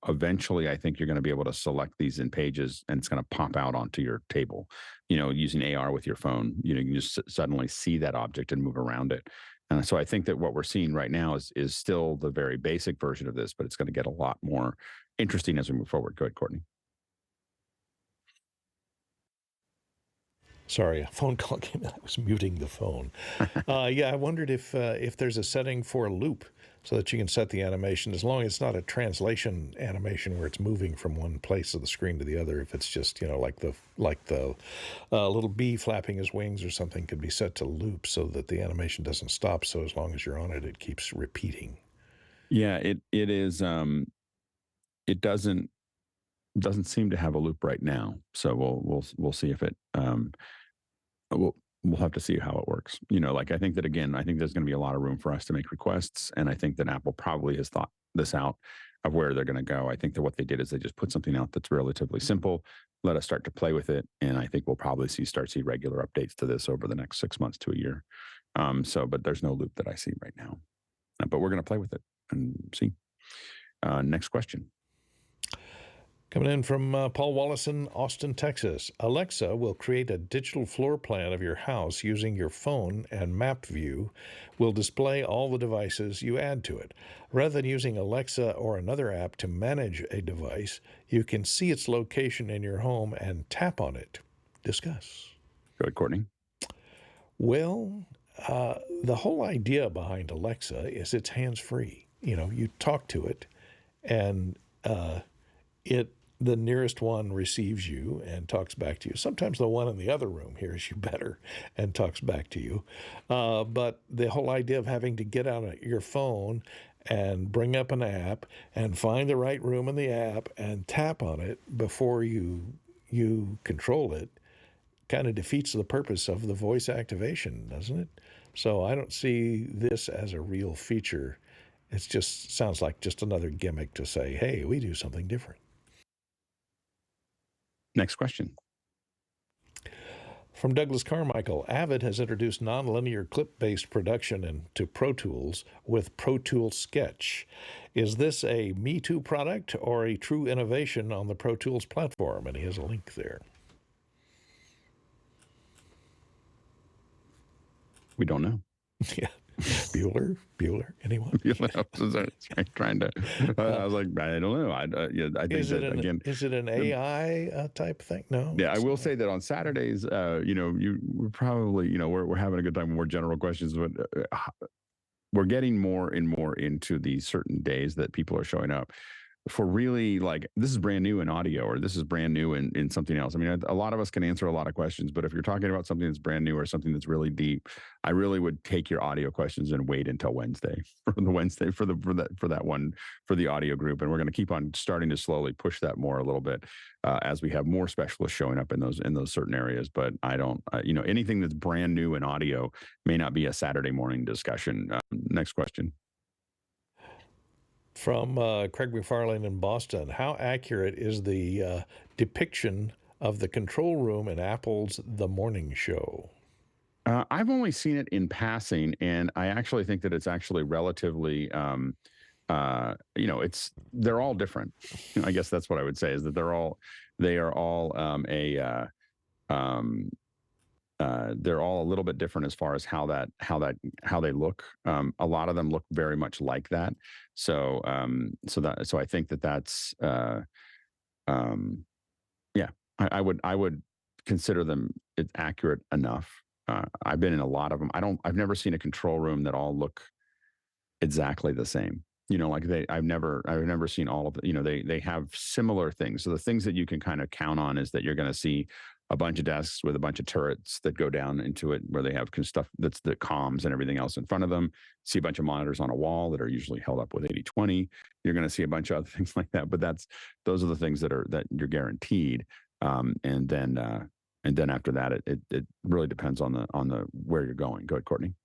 A: Eventually, I think you're going to be able to select these in Pages, and it's going to pop out onto your table, using AR with your phone. You can just suddenly see that object and move around it. So I think that what we're seeing right now is still the very basic version of this, but it's going to get a lot more interesting as we move forward. Go ahead, Courtney.
C: Sorry, a phone call came in. I was muting the phone. I wondered if there's a setting for a loop so that you can set the animation, as long as it's not a translation animation where it's moving from one place of the screen to the other. If it's just, like the little bee flapping his wings or something, could be set to loop so that the animation doesn't stop. So as long as you're on it, it keeps repeating. Yeah,
A: it is. It doesn't seem to have a loop right now. So we'll see if it. We'll have to see how it works. I think that, again, I think there's going to be a lot of room for us to make requests. And I think that Apple probably has thought this out of where they're going to go. I think that what they did is they just put something out that's relatively simple, let us start to play with it. And I think we'll probably see regular updates to this over the next 6 months to a year. But there's no loop that I see right now, but we're going to play with it and see. Next question.
C: Coming in from Paul Wallace in Austin, Texas. Alexa will create a digital floor plan of your house using your phone, and Map View will display all the devices you add to it. Rather than using Alexa or another app to manage a device, you can see its location in your home and tap on it. Discuss.
A: Go ahead, Courtney.
C: Well, the whole idea behind Alexa is it's hands-free. You talk to it, and the nearest one receives you and talks back to you. Sometimes the one in the other room hears you better and talks back to you. But the whole idea of having to get out your phone and bring up an app and find the right room in the app and tap on it before you control it kind of defeats the purpose of the voice activation, doesn't it? So I don't see this as a real feature. It just sounds like just another gimmick to say, hey, we do something different.
A: Next question.
C: From Douglas Carmichael, Avid has introduced nonlinear clip-based production into Pro Tools with Pro Tools Sketch. Is this a Me Too product or a true innovation on the Pro Tools platform? And he has a link there.
A: We don't know.
C: Yeah. Bueller, anyone?
A: Trying to. I was like, I don't know. I think
C: Is it
A: again.
C: Is it an AI type thing? No.
A: Yeah, I will say that on Saturdays, we're probably, we're having a good time with more general questions, but we're getting more and more into these certain days that people are showing up for really like, this is brand new in audio, or this is brand new in something else. I mean, a lot of us can answer a lot of questions, but if you're talking about something that's brand new or something that's really deep, I really would take your audio questions and wait until Wednesday for that one for the audio group. And we're going to keep on starting to slowly push that more a little bit as we have more specialists showing up in those certain areas. But I don't, anything that's brand new in audio may not be a Saturday morning discussion. Next question.
C: From Craig McFarlane in Boston, how accurate is the depiction of the control room in Apple's The Morning Show?
A: I've only seen it in passing, and I actually think that it's actually relatively, they're all different. I guess that's what I would say, is that they're all they're all a little bit different as far as how they look. A lot of them look very much like that. So I think that's I would consider them accurate enough. I've been in a lot of them. I've never seen a control room that all look exactly the same. I've never seen all of it. They have similar things. So the things that you can kind of count on is that you're going to see a bunch of desks with a bunch of turrets that go down into it, where they have stuff that's the comms and everything else in front of them. See a bunch of monitors on a wall that are usually held up with 80/20. You're going to see a bunch of other things like that, but those are the things that you're guaranteed. And then after that, it really depends on the where you're going. Go ahead, Courtney.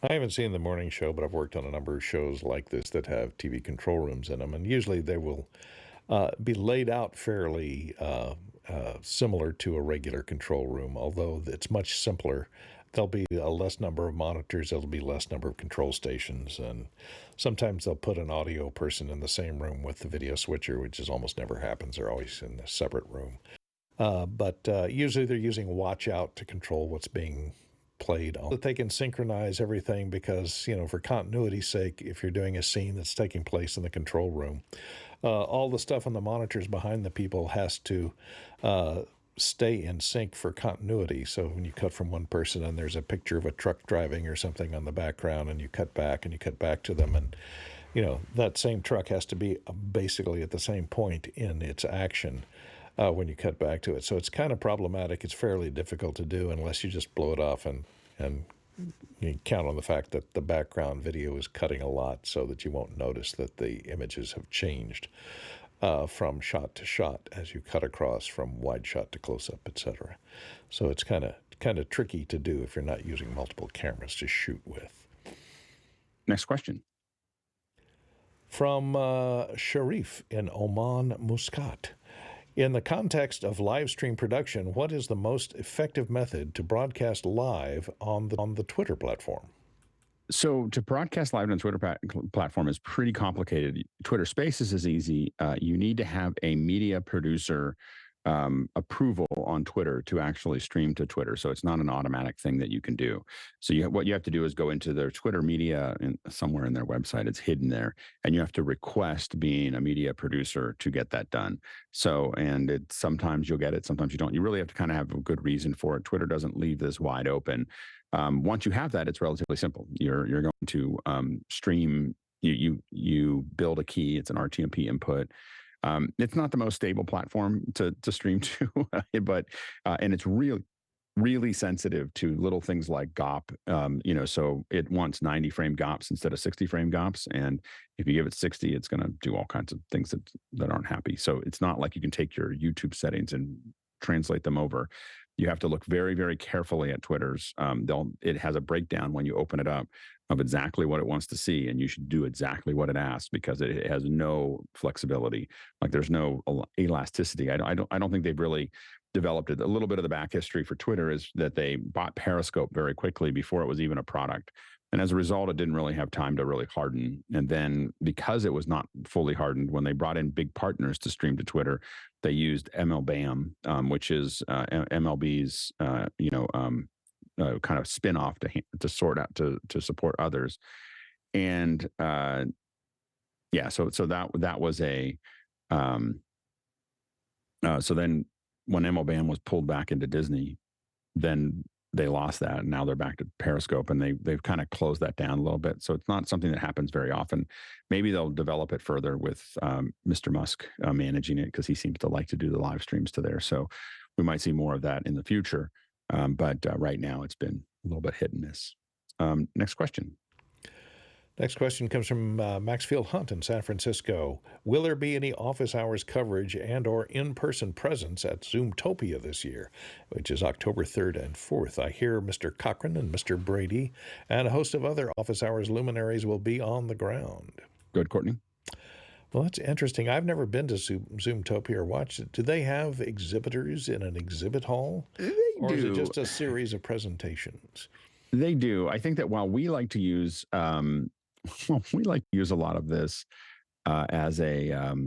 C: I haven't seen The Morning Show, but I've worked on a number of shows like this that have TV control rooms in them, and usually they will be laid out fairly similar to a regular control room, although it's much simpler. There'll be a less number of monitors, there'll be less number of control stations, and sometimes they'll put an audio person in the same room with the video switcher, which is almost never happens. They're always in a separate room. But usually they're using watch out to control what's being played on. That they can synchronize everything because, for continuity's sake, if you're doing a scene that's taking place in the control room, all the stuff on the monitors behind the people has to stay in sync for continuity. So when you cut from one person and there's a picture of a truck driving or something on the background, and you cut back to them, and that same truck has to be basically at the same point in its action when you cut back to it. So it's kind of problematic. It's fairly difficult to do unless you just blow it off and you count on the fact that the background video is cutting a lot so that you won't notice that the images have changed from shot to shot as you cut across from wide shot to close-up, etc. So it's kind of tricky to do if you're not using multiple cameras to shoot with.
A: Next question.
C: From Sharif in Oman, Muscat. In the context of live stream production, what is the most effective method to broadcast live on the Twitter platform?
A: So to broadcast live on a Twitter platform is pretty complicated. Twitter Spaces is easy. You need to have a media producer approval on Twitter to actually stream to Twitter. So it's not an automatic thing that you can do. So what you have to do is go into their Twitter media somewhere in their website. It's hidden there, and you have to request being a media producer to get that done. So, and sometimes you'll get it, sometimes you don't. You really have to kind of have a good reason for it. Twitter doesn't leave this wide open. Once you have that, it's relatively simple. You're going to stream. You build a key. It's an RTMP input. It's not the most stable platform to stream to, but and it's really, really sensitive to little things like GOP. So it wants 90 frame GOPs instead of 60 frame GOPs, and if you give it 60, it's going to do all kinds of things that aren't happy. So it's not like you can take your YouTube settings and translate them over. You have to look very, very carefully at Twitter's. It has a breakdown when you open it up of exactly what it wants to see, and you should do exactly what it asks because it has no flexibility. Like there's no elasticity. I don't think they've really developed it. A little bit of the back history for Twitter is that they bought Periscope very quickly before it was even a product. And as a result, it didn't really have time to really harden. And then because it was not fully hardened, when they brought in big partners to stream to Twitter, they used MLBAM, which is MLB's, kind of spin-off to sort out to support others. And so that was a so then when MLBAM was pulled back into Disney, then they lost that, and now they're back to Periscope, and they've kind of closed that down a little bit. So it's not something that happens very often. Maybe they'll develop it further with Mr. Musk managing it, because he seems to like to do the live streams to there. So we might see more of that in the future. But right now it's been a little bit hit and miss. Next question.
C: Next question comes from Maxfield Hunt in San Francisco. Will there be any office hours coverage and or in-person presence at Zoomtopia this year, which is October 3rd and 4th? I hear Mr. Cochran and Mr. Brady and a host of other office hours luminaries will be on the ground.
A: Good, Courtney.
C: Well, that's interesting. I've never been to Zoomtopia or watched it. Do they have exhibitors in an exhibit hall? Or is it just a series of presentations?
A: They do. I think that while we like to use a lot of this as a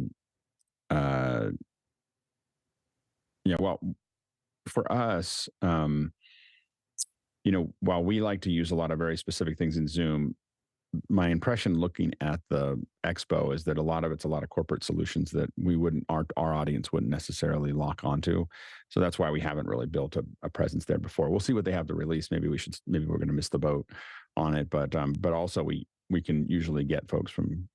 A: for us, while we like to use a lot of very specific things in Zoom, my impression looking at the expo is that a lot of it's a lot of corporate solutions that our audience wouldn't necessarily lock onto. So that's why we haven't really built a presence there before. We'll see what they have to release. Maybe we're going to miss the boat on it, but also we can usually get folks from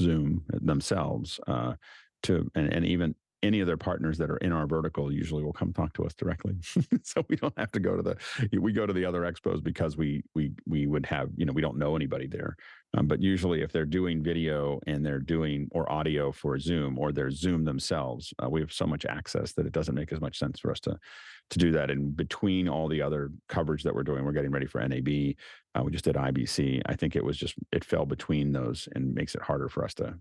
A: Zoom themselves and even any of their partners that are in our vertical usually will come talk to us directly. So we don't have to go to we go to the other expos because we would have, we don't know anybody there. But usually if they're doing video and they're doing or audio for Zoom or they're Zoom themselves, we have so much access that it doesn't make as much sense for us to do that. And between all the other coverage that we're doing, we're getting ready for NAB. We just did IBC. I think it fell between those and makes it harder for us to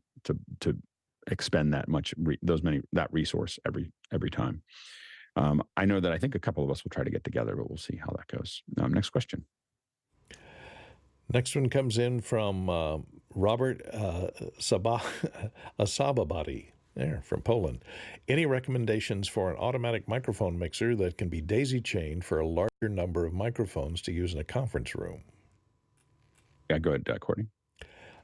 A: expend that resource every time. I know that I think a couple of us will try to get together, but we'll see how that goes. Next question.
C: Next one comes in from Robert Asababadi from Poland. Any recommendations for an automatic microphone mixer that can be daisy-chained for a larger number of microphones to use in a conference room?
A: Yeah, go ahead, Courtney.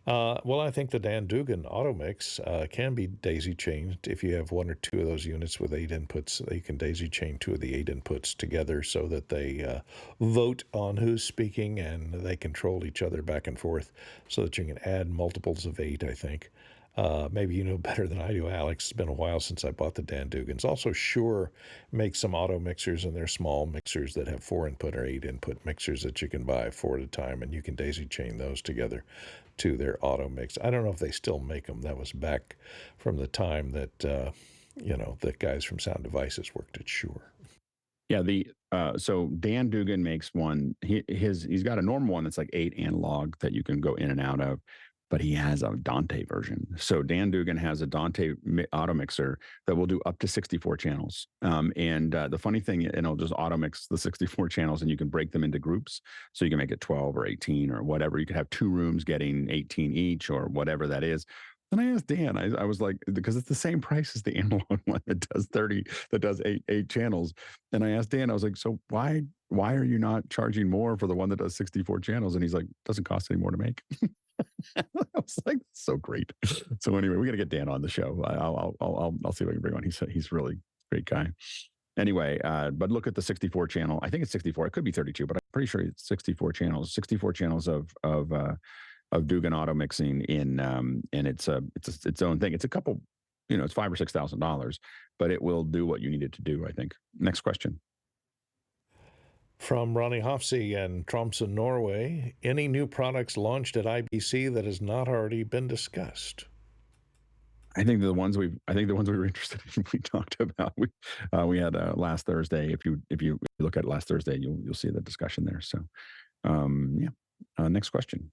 C: Well, I think the Dan Dugan AutoMix can be daisy-chained. If you have one or two of those units with 8 inputs, they can daisy-chain 2 of the 8 inputs together so that they vote on who's speaking and they control each other back and forth so that you can add multiples of 8, I think. Maybe you know better than I do, Alex. It's been a while since I bought the Dan Dugans. Also, Shure makes some auto mixers, and they're small mixers that have 4-input or 8-input mixers that you can buy 4 at a time, and you can daisy-chain those together to their auto mix. I don't know if they still make them. That was back from the time that, the guys from Sound Devices worked at Shure.
A: Yeah, so Dan Dugan makes one. He's got a normal one that's like 8 analog that you can go in and out of, but he has a Dante version. So Dan Dugan has a Dante auto mixer that will do up to 64 channels. And the funny thing, it'll just auto mix the 64 channels, and you can break them into groups. So you can make it 12 or 18 or whatever. You could have 2 rooms getting 18 each or whatever that is. And I asked Dan, I was like, because it's the same price as the analog one that does 8 channels. And I asked Dan, I was like, so why are you not charging more for the one that does 64 channels? And he's like, doesn't cost any more to make. I was like, so great. So anyway, we got to get Dan on the show. I'll see if I can bring on. He's really great guy. Anyway, but look at the 64 channel. I think it's 64. It could be 32, but I'm pretty sure it's 64 channels. 64 channels of Dugan auto mixing and it's its own thing. It's a couple, it's $5,000 or $6,000, but it will do what you need it to do, I think. Next question.
C: From Ronnie Hofsey in Tromsø, Norway, any new products launched at IBC that has not already been discussed?
A: I think the ones we were interested in, we talked about. We had last Thursday. If you look at last Thursday, you'll see the discussion there. So, yeah. Next question.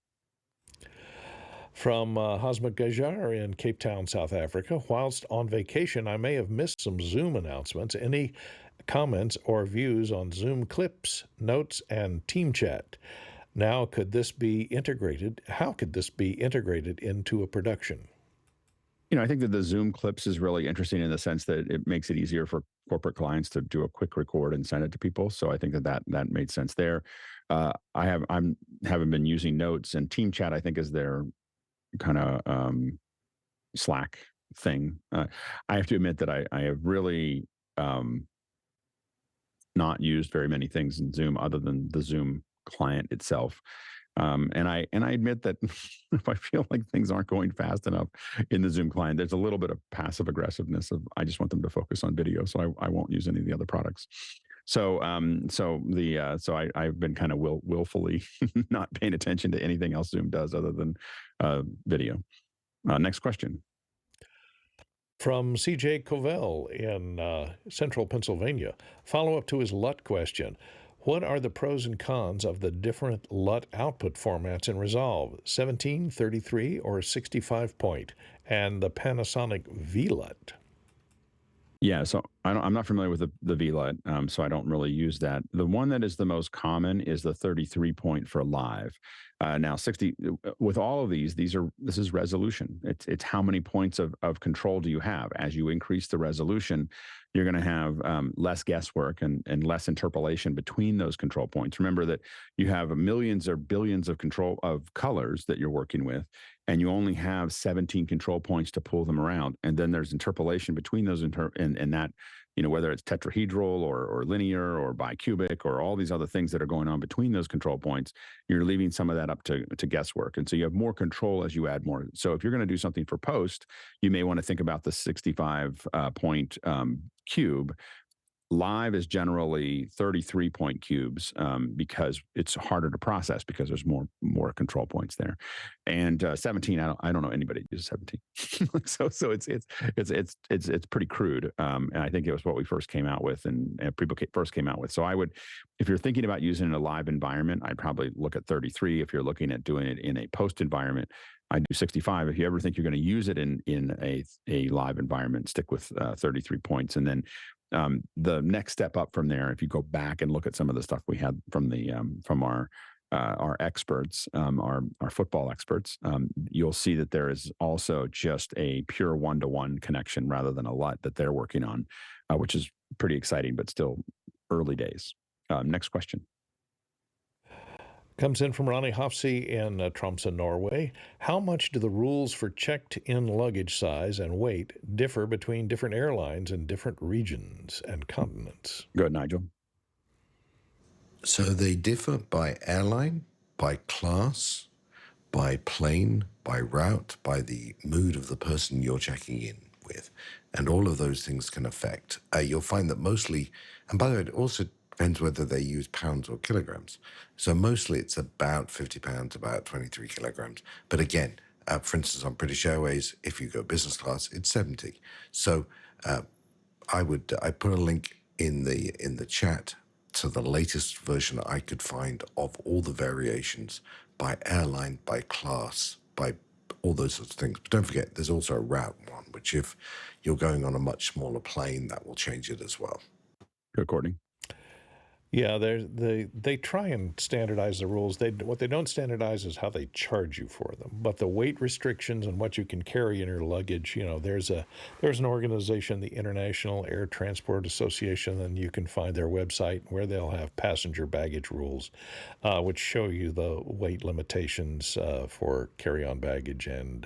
C: From Hasmut Gajar in Cape Town, South Africa. Whilst on vacation, I may have missed some Zoom announcements. Any comments or views on Zoom clips, notes, and team chat? Now, could this be integrated? How could this be integrated into a production?
A: I think that the Zoom clips is really interesting in the sense that it makes it easier for corporate clients to do a quick record and send it to people. So I think that made sense there. I haven't been using notes, and team chat I think is their kind of Slack thing. I have to admit that I have really not used very many things in Zoom other than the Zoom client itself. And I admit that if I feel like things aren't going fast enough in the Zoom client, there's a little bit of passive aggressiveness of I just want them to focus on video, so I won't use any of the other products. So I've been kind of willfully not paying attention to anything else Zoom does other than video. Next question.
C: From CJ Covell in central Pennsylvania. Follow up to his LUT question. What are the pros and cons of the different LUT output formats in Resolve, 17, 33, or 65 point, and the Panasonic VLUT?
A: Yeah, so I'm not familiar with the VLUT, so I don't really use that. The one that is the most common is the 33 point for live. Now 60 with all of these this is resolution. It's how many points of control do you have. As you increase the resolution, you're going to have less guesswork and less interpolation between those control points. Remember that you have millions or billions of control of colors that you're working with, and you only have 17 control points to pull them around. And then there's interpolation between those and that, whether it's tetrahedral or linear or bicubic or all these other things that are going on between those control points, you're leaving some of that up to guesswork. And so you have more control as you add more. So if you're going to do something for post, you may want to think about the 65 point cube. Live is generally 33 point cubes because it's harder to process because there's more control points there. And 17, I don't know anybody who uses 17. so it's pretty crude. And I think it was what we first came out with and people first came out with. So I would, if you're thinking about using it in a live environment, I'd probably look at 33. If you're looking at doing it in a post environment, I do 65. If you ever think you're going to use it in a live environment, stick with 33 points. And then the next step up from there, if you go back and look at some of the stuff we had from our experts, our football experts, you'll see that there is also just a pure one-to-one connection rather than a LUT that they're working on, which is pretty exciting, but still early days. Next question.
C: Comes in from Ronnie Hofsey in Tromsø, Norway. How much do the rules for checked-in luggage size and weight differ between different airlines in different regions and continents?
A: Go ahead, Nigel.
E: So they differ by airline, by class, by plane, by route, by the mood of the person you're checking in with. And all of those things can affect. You'll find that mostly, and by the way, it also depends whether they use pounds or kilograms. So mostly it's about 50 pounds, about 23 kilograms. But again, for instance, on British Airways, if you go business class, it's 70. So I put a link in the chat to the latest version I could find of all the variations by airline, by class, by all those sorts of things. But don't forget, there's also a route one, which if you're going on a much smaller plane, that will change it as well.
A: Good, Courtney.
C: Yeah, they try and standardize the rules. What they don't standardize is how they charge you for them. But the weight restrictions and what you can carry in your luggage, there's an organization, the International Air Transport Association, and you can find their website where they'll have passenger baggage rules, which show you the weight limitations for carry-on baggage and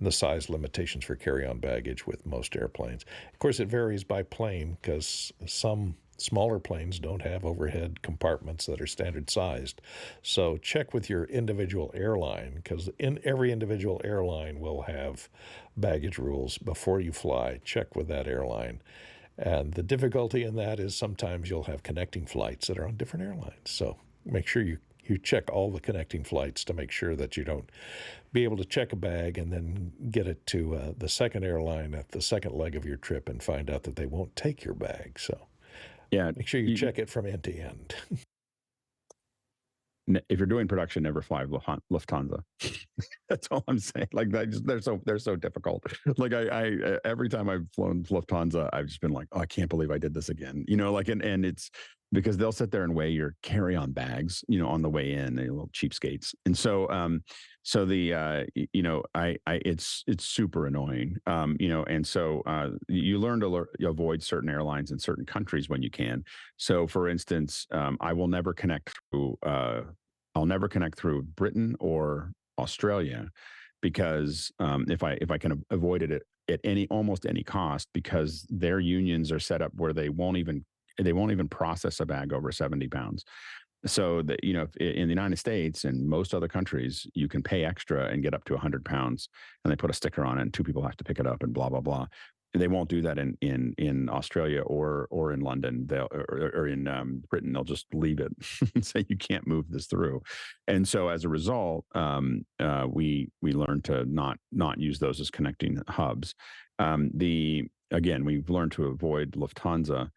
C: the size limitations for carry-on baggage with most airplanes. Of course, it varies by plane because some smaller planes don't have overhead compartments that are standard sized. So check with your individual airline because every individual airline will have baggage rules before you fly. Check with that airline. And the difficulty in that is sometimes you'll have connecting flights that are on different airlines. So make sure you you check all the connecting flights to make sure that you don't be able to check a bag and then get it to the second airline at the second leg of your trip and find out that they won't take your bag. So
A: Yeah,
C: make sure you check it from end to end.
A: if you're doing production, never fly Lufthansa. That's all I'm saying. Like they're so difficult. Like I every time I've flown Lufthansa, I've just been like, oh, I can't believe I did this again. You know, like and it's because they'll sit there and weigh your carry-on bags, you know, on the way in, they little cheapskates. And so so the you know, it's super annoying. You know, and so you learn to avoid certain airlines in certain countries when you can. So for instance, I will never connect through I'll never connect through Britain or Australia because if I can avoid it at almost any cost, because their unions are set up where they won't even process a bag over 70 pounds. So that, you know, in the United States and most other countries, you can pay extra and get up to 100 pounds, and they put a sticker on it, and 2 people have to pick it up, and blah blah blah. They won't do that in Australia or in London. Or in Britain. They'll just leave it and say you can't move this through. And so as a result, we learned to not use those as connecting hubs. Again, we've learned to avoid Lufthansa.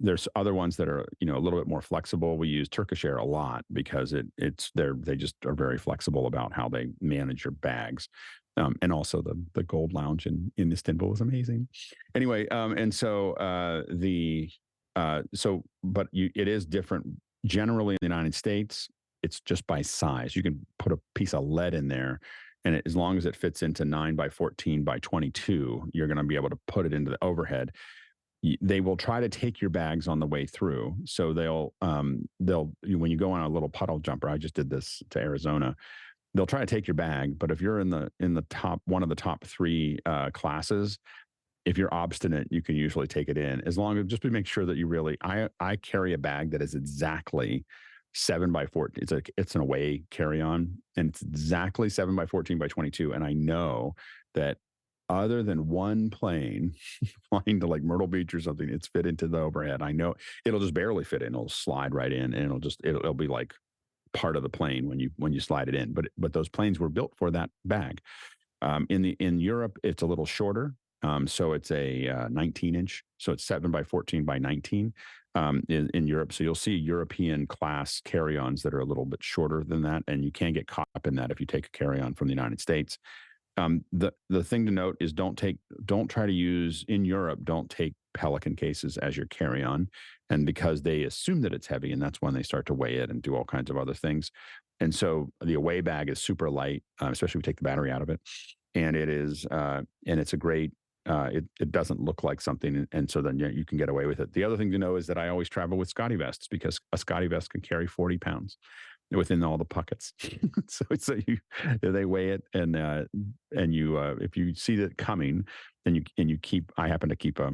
A: There's other ones that are, you know, a little bit more flexible. We use Turkish Air a lot because they just are very flexible about how they manage your bags. And also the Gold Lounge in Istanbul was amazing. Anyway, and so but it is different generally in the United States. It's just by size. You can put a piece of lead in there, and as long as it fits into 9 by 14 by 22, you're going to be able to put it into the overhead. They will try to take your bags on the way through. So they'll when you go on a little puddle jumper, I just did this to Arizona. They'll try to take your bag, but if you're in the top one of the top 3 classes, if you're obstinate, you can usually take it in. As long as just to make sure that you really, I carry a bag that is exactly 7 by 14. It's an away carry-on, and it's exactly 7 by 14 by 22. And I know that other than one plane flying to like Myrtle Beach or something, it's fit into the overhead. I know it'll just barely fit in. It'll slide right in, and it'll be like part of the plane when you slide it in. But those planes were built for that bag. In Europe, it's a little shorter. So it's a 19-inch. So it's 7 by 14 by 19 in Europe. So you'll see European class carry-ons that are a little bit shorter than that, and you can get caught up in that if you take a carry-on from the United States. The thing to note is don't try to use in Europe. Don't take Pelican cases as your carry-on, and because they assume that it's heavy, and that's when they start to weigh it and do all kinds of other things. And so the away bag is super light, especially if we take the battery out of it, and it's a great. It doesn't look like something, and so then you can get away with it. The other thing to know is that I always travel with Scotty vests because a Scotty vest can carry 40 pounds within all the pockets. so they weigh it, and you if you see that coming, then you keep. I happen to keep a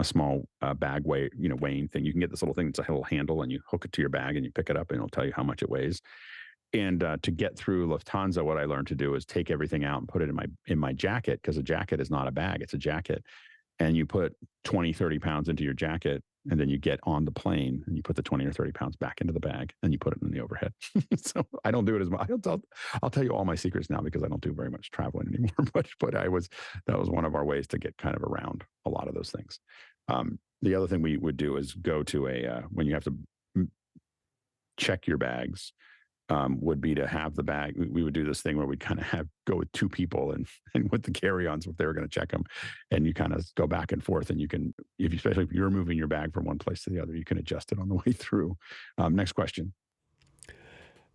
A: small bag weighing thing. You can get this little thing. It's a little handle, and you hook it to your bag, and you pick it up, and it'll tell you how much it weighs. And to get through Lufthansa, what I learned to do is take everything out and put it in my jacket, because a jacket is not a bag, it's a jacket. And you put 20, 30 pounds into your jacket, and then you get on the plane and you put the 20 or 30 pounds back into the bag, and you put it in the overhead. So I don't do it as much. I'll tell you all my secrets now because I don't do very much traveling anymore. But that was one of our ways to get kind of around a lot of those things. The other thing we would do is go to when you have to check your bags, would be to have the bag. We would do this thing where we'd kind of go with 2 people and with the carry-ons if they were going to check them, and you kind of go back and forth, and you can, especially if you're moving your bag from one place to the other, you can adjust it on the way through. Next question.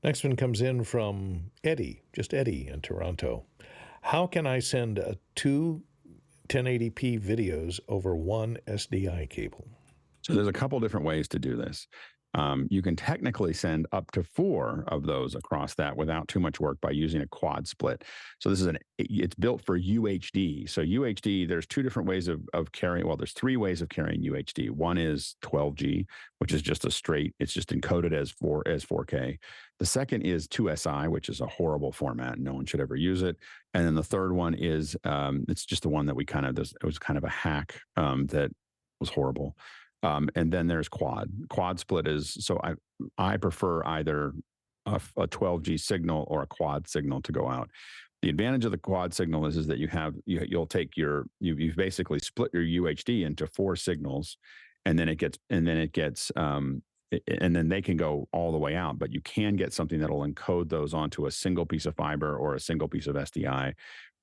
C: Next one comes in from Eddie, just Eddie in Toronto. How can I send 2 1080p videos over one SDI cable?
A: So there's a couple different ways to do this. You can technically send up to 4 of those across that without too much work by using a quad split. So it's built for UHD. So UHD, there's 2 different ways of carrying. Well, there's 3 ways of carrying UHD. One is 12G, which is just it's just encoded as 4K. The second is 2SI, which is a horrible format. No one should ever use it. And then the third one is, it's just the one that it was kind of a hack that was horrible. And then there's quad. Quad split is, so I prefer either a 12G signal or a quad signal to go out. The advantage of the quad signal is that you'll take you've basically split your UHD into 4 signals, and then then they can go all the way out, but you can get something that'll encode those onto a single piece of fiber or a single piece of SDI.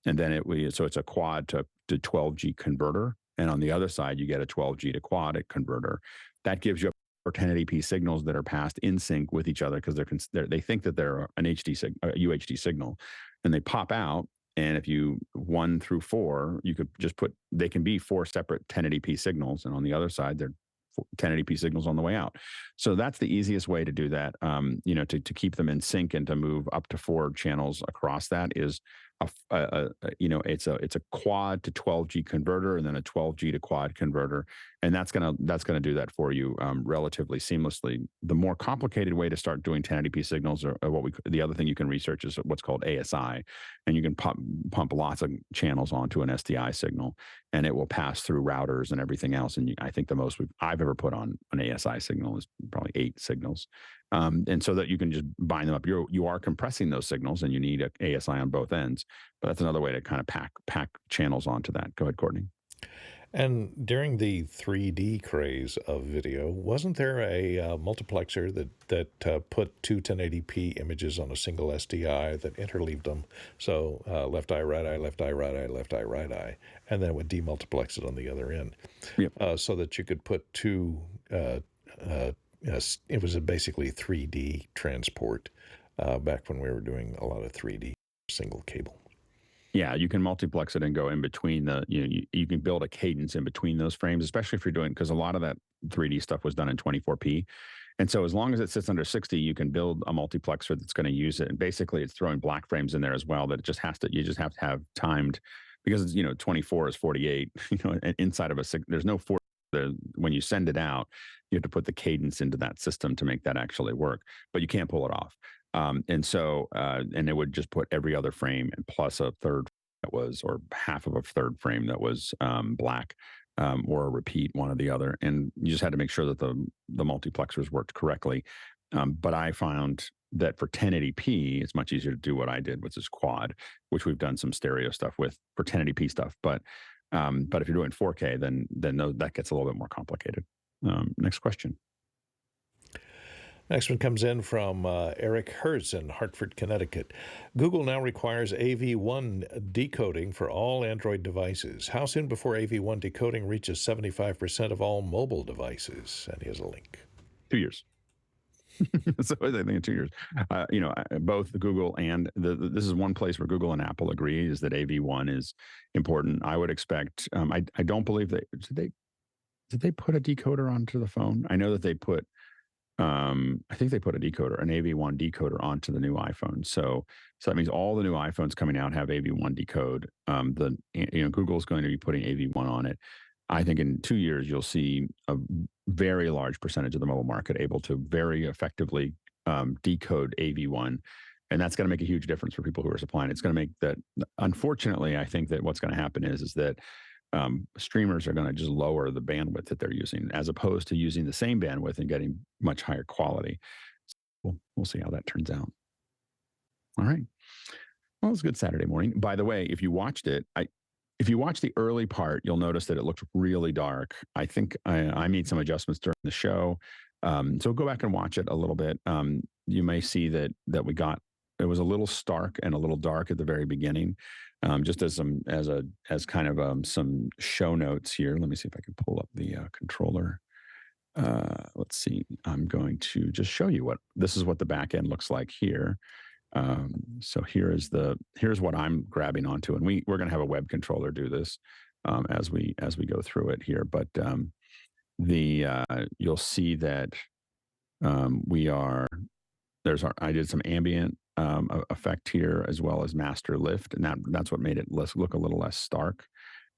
A: And then so it's a quad to 12G converter. And on the other side, you get a 12G to quad converter. That gives you 1080p signals that are passed in sync with each other because they think that they're an UHD signal, and they pop out. And if you 1 through 4, you could just they can be 4 separate 1080p signals, and on the other side, they're 1080p signals on the way out. So that's the easiest way to do that. To keep them in sync and to move up to 4 channels across that is it's a quad to 12G converter and then a 12G to quad converter, and that's gonna do that for you relatively seamlessly. The more complicated way to start doing 1080p signals are the other thing you can research is what's called ASI, and you can pump lots of channels onto an SDI signal, and it will pass through routers and everything else. And I think the most I've ever put on an ASI signal is probably 8 signals. And so that you can just bind them up. You are compressing those signals, and you need an ASI on both ends. But that's another way to kind of pack channels onto that. Go ahead, Courtney.
C: And during the 3D craze of video, wasn't there a multiplexer that put 2 1080p images on a single SDI that interleaved them? So left eye, right eye, left eye, right eye, left eye, right eye, and then it would demultiplex it on the other end.
A: Yep.
C: So that you could put 2. It was basically 3D transport back when we were doing a lot of 3D single cable.
A: Yeah, you can multiplex it and go in between you can build a cadence in between those frames, especially if you're doing, because a lot of that 3D stuff was done in 24p. And so as long as it sits under 60, you can build a multiplexer that's going to use it. And basically it's throwing black frames in there as well, that you just have to have timed, because 24 is 48, and inside of there's no 40. When you send it out, you have to put the cadence into that system to make that actually work, but you can't pull it off. And it would just put every other frame and plus a third or half of a third frame that was black, or a repeat, one or the other. And you just had to make sure that the multiplexers worked correctly. But I found that for 1080p, it's much easier to do what I did, which is quad, which we've done some stereo stuff with for 1080p stuff. But if you're doing 4K, then that gets a little bit more complicated. Next question.
C: Next one comes in from Eric Hertz in Hartford, Connecticut. Google now requires AV1 decoding for all Android devices. How soon before AV1 decoding reaches 75% of all mobile devices? And here's a link.
A: 2 years. So I think in 2 years, both Google and this is one place where Google and Apple agree, is that AV1 is important. I would expect. I don't believe did they put a decoder onto the phone. I know that they put. I think they put an AV1 decoder onto the new iPhone. So that means all the new iPhones coming out have AV1 decode. Google's going to be putting AV1 on it. I think in 2 years, you'll see a very large percentage of the mobile market able to very effectively decode AV1. And that's going to make a huge difference for people who are supplying. It's going to make that, unfortunately, I think that what's going to happen is that streamers are going to just lower the bandwidth that they're using, as opposed to using the same bandwidth and getting much higher quality. So we'll see how that turns out. All right. Well, it's a good Saturday morning. By the way, if you watched it, if you watch the early part, you'll notice that it looked really dark. I think I made some adjustments during the show. So go back and watch it a little bit. You may see that it was a little stark and a little dark at the very beginning. Just as kind of some show notes here. Let me see if I can pull up the controller. Let's see. I'm going to just show you this is what the back end looks like here. So here's what I'm grabbing onto, and we're going to have a web controller do this as we go through it here. But you'll see that I did some ambient effect here, as well as master lift, and that's what made it look a little less stark.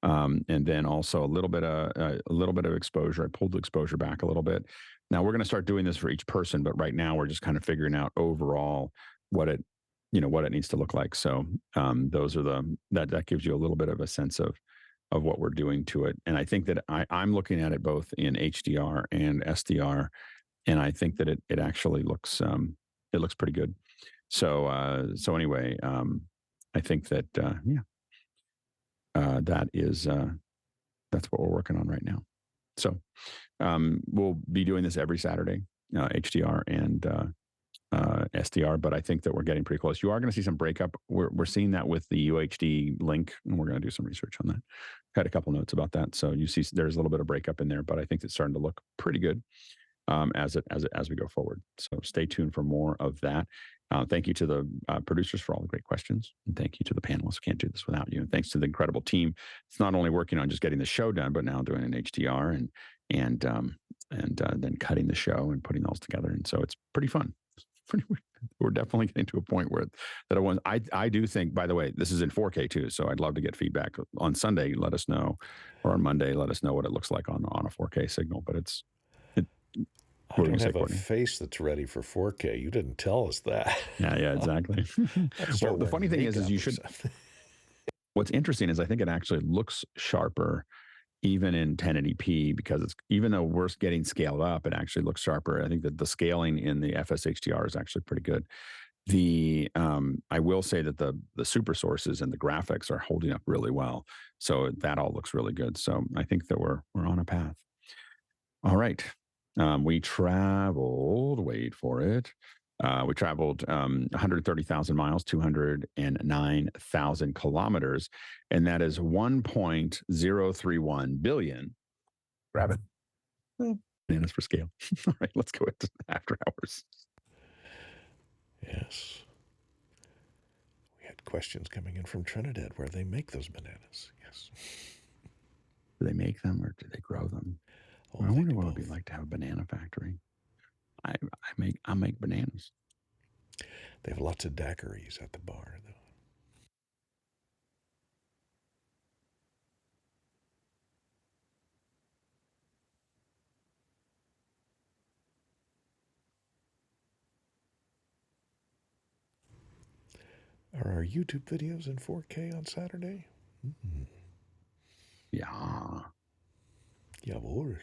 A: And then also a little bit of exposure. I pulled the exposure back a little bit. Now we're going to start doing this for each person, but right now we're just kind of figuring out overall what it needs to look like. So those are that gives you a little bit of a sense of of what we're doing to it. And I think that I'm looking at it both in HDR and SDR, and I think that it actually looks pretty good. So anyway, I think that that is that's what we're working on right now. So we'll be doing this every Saturday, HDR and SDR, but I think that we're getting pretty close. You are going to see some breakup. We're seeing that with the UHD link, and we're going to do some research on that. Had a couple notes about that, so you see there's a little bit of breakup in there, but I think it's starting to look pretty good as we go forward. So stay tuned for more of that. Thank you to the producers for all the great questions, and thank you to the panelists. Can't do this without you. And thanks to the incredible team. It's not only working on just getting the show done, but now doing an HDR and then cutting the show and putting those together. And so it's pretty fun. We're definitely getting to a point where I do think, by the way, this is in 4K too. So I'd love to get feedback on Sunday. Let us know, or on Monday, let us know what it looks like on a 4K signal. But
C: I don't have a face that's ready for 4K. You didn't tell us that.
A: Yeah, exactly. Well, the funny thing is you should. What's interesting is I think it actually looks sharper even in 1080p, because even though we're getting scaled up, it actually looks sharper. I think that the scaling in the FSHDR is actually pretty good. I will say that the super sources and the graphics are holding up really well. So that all looks really good. So I think that we're on a path. All right. We traveled, wait for it. We traveled 130,000 miles, 209,000 kilometers, and that is 1.031 billion. Grab it. Bananas for scale. All right, let's go into after hours.
C: Yes. We had questions coming in from Trinidad where they make those bananas. Yes.
A: Do they make them or do they grow them? I wonder what it would be like to have a banana factory. I make bananas.
C: They have lots of daiquiris at the bar, though. Are our YouTube videos in 4K on Saturday?
A: Yeah.
C: Jawohl.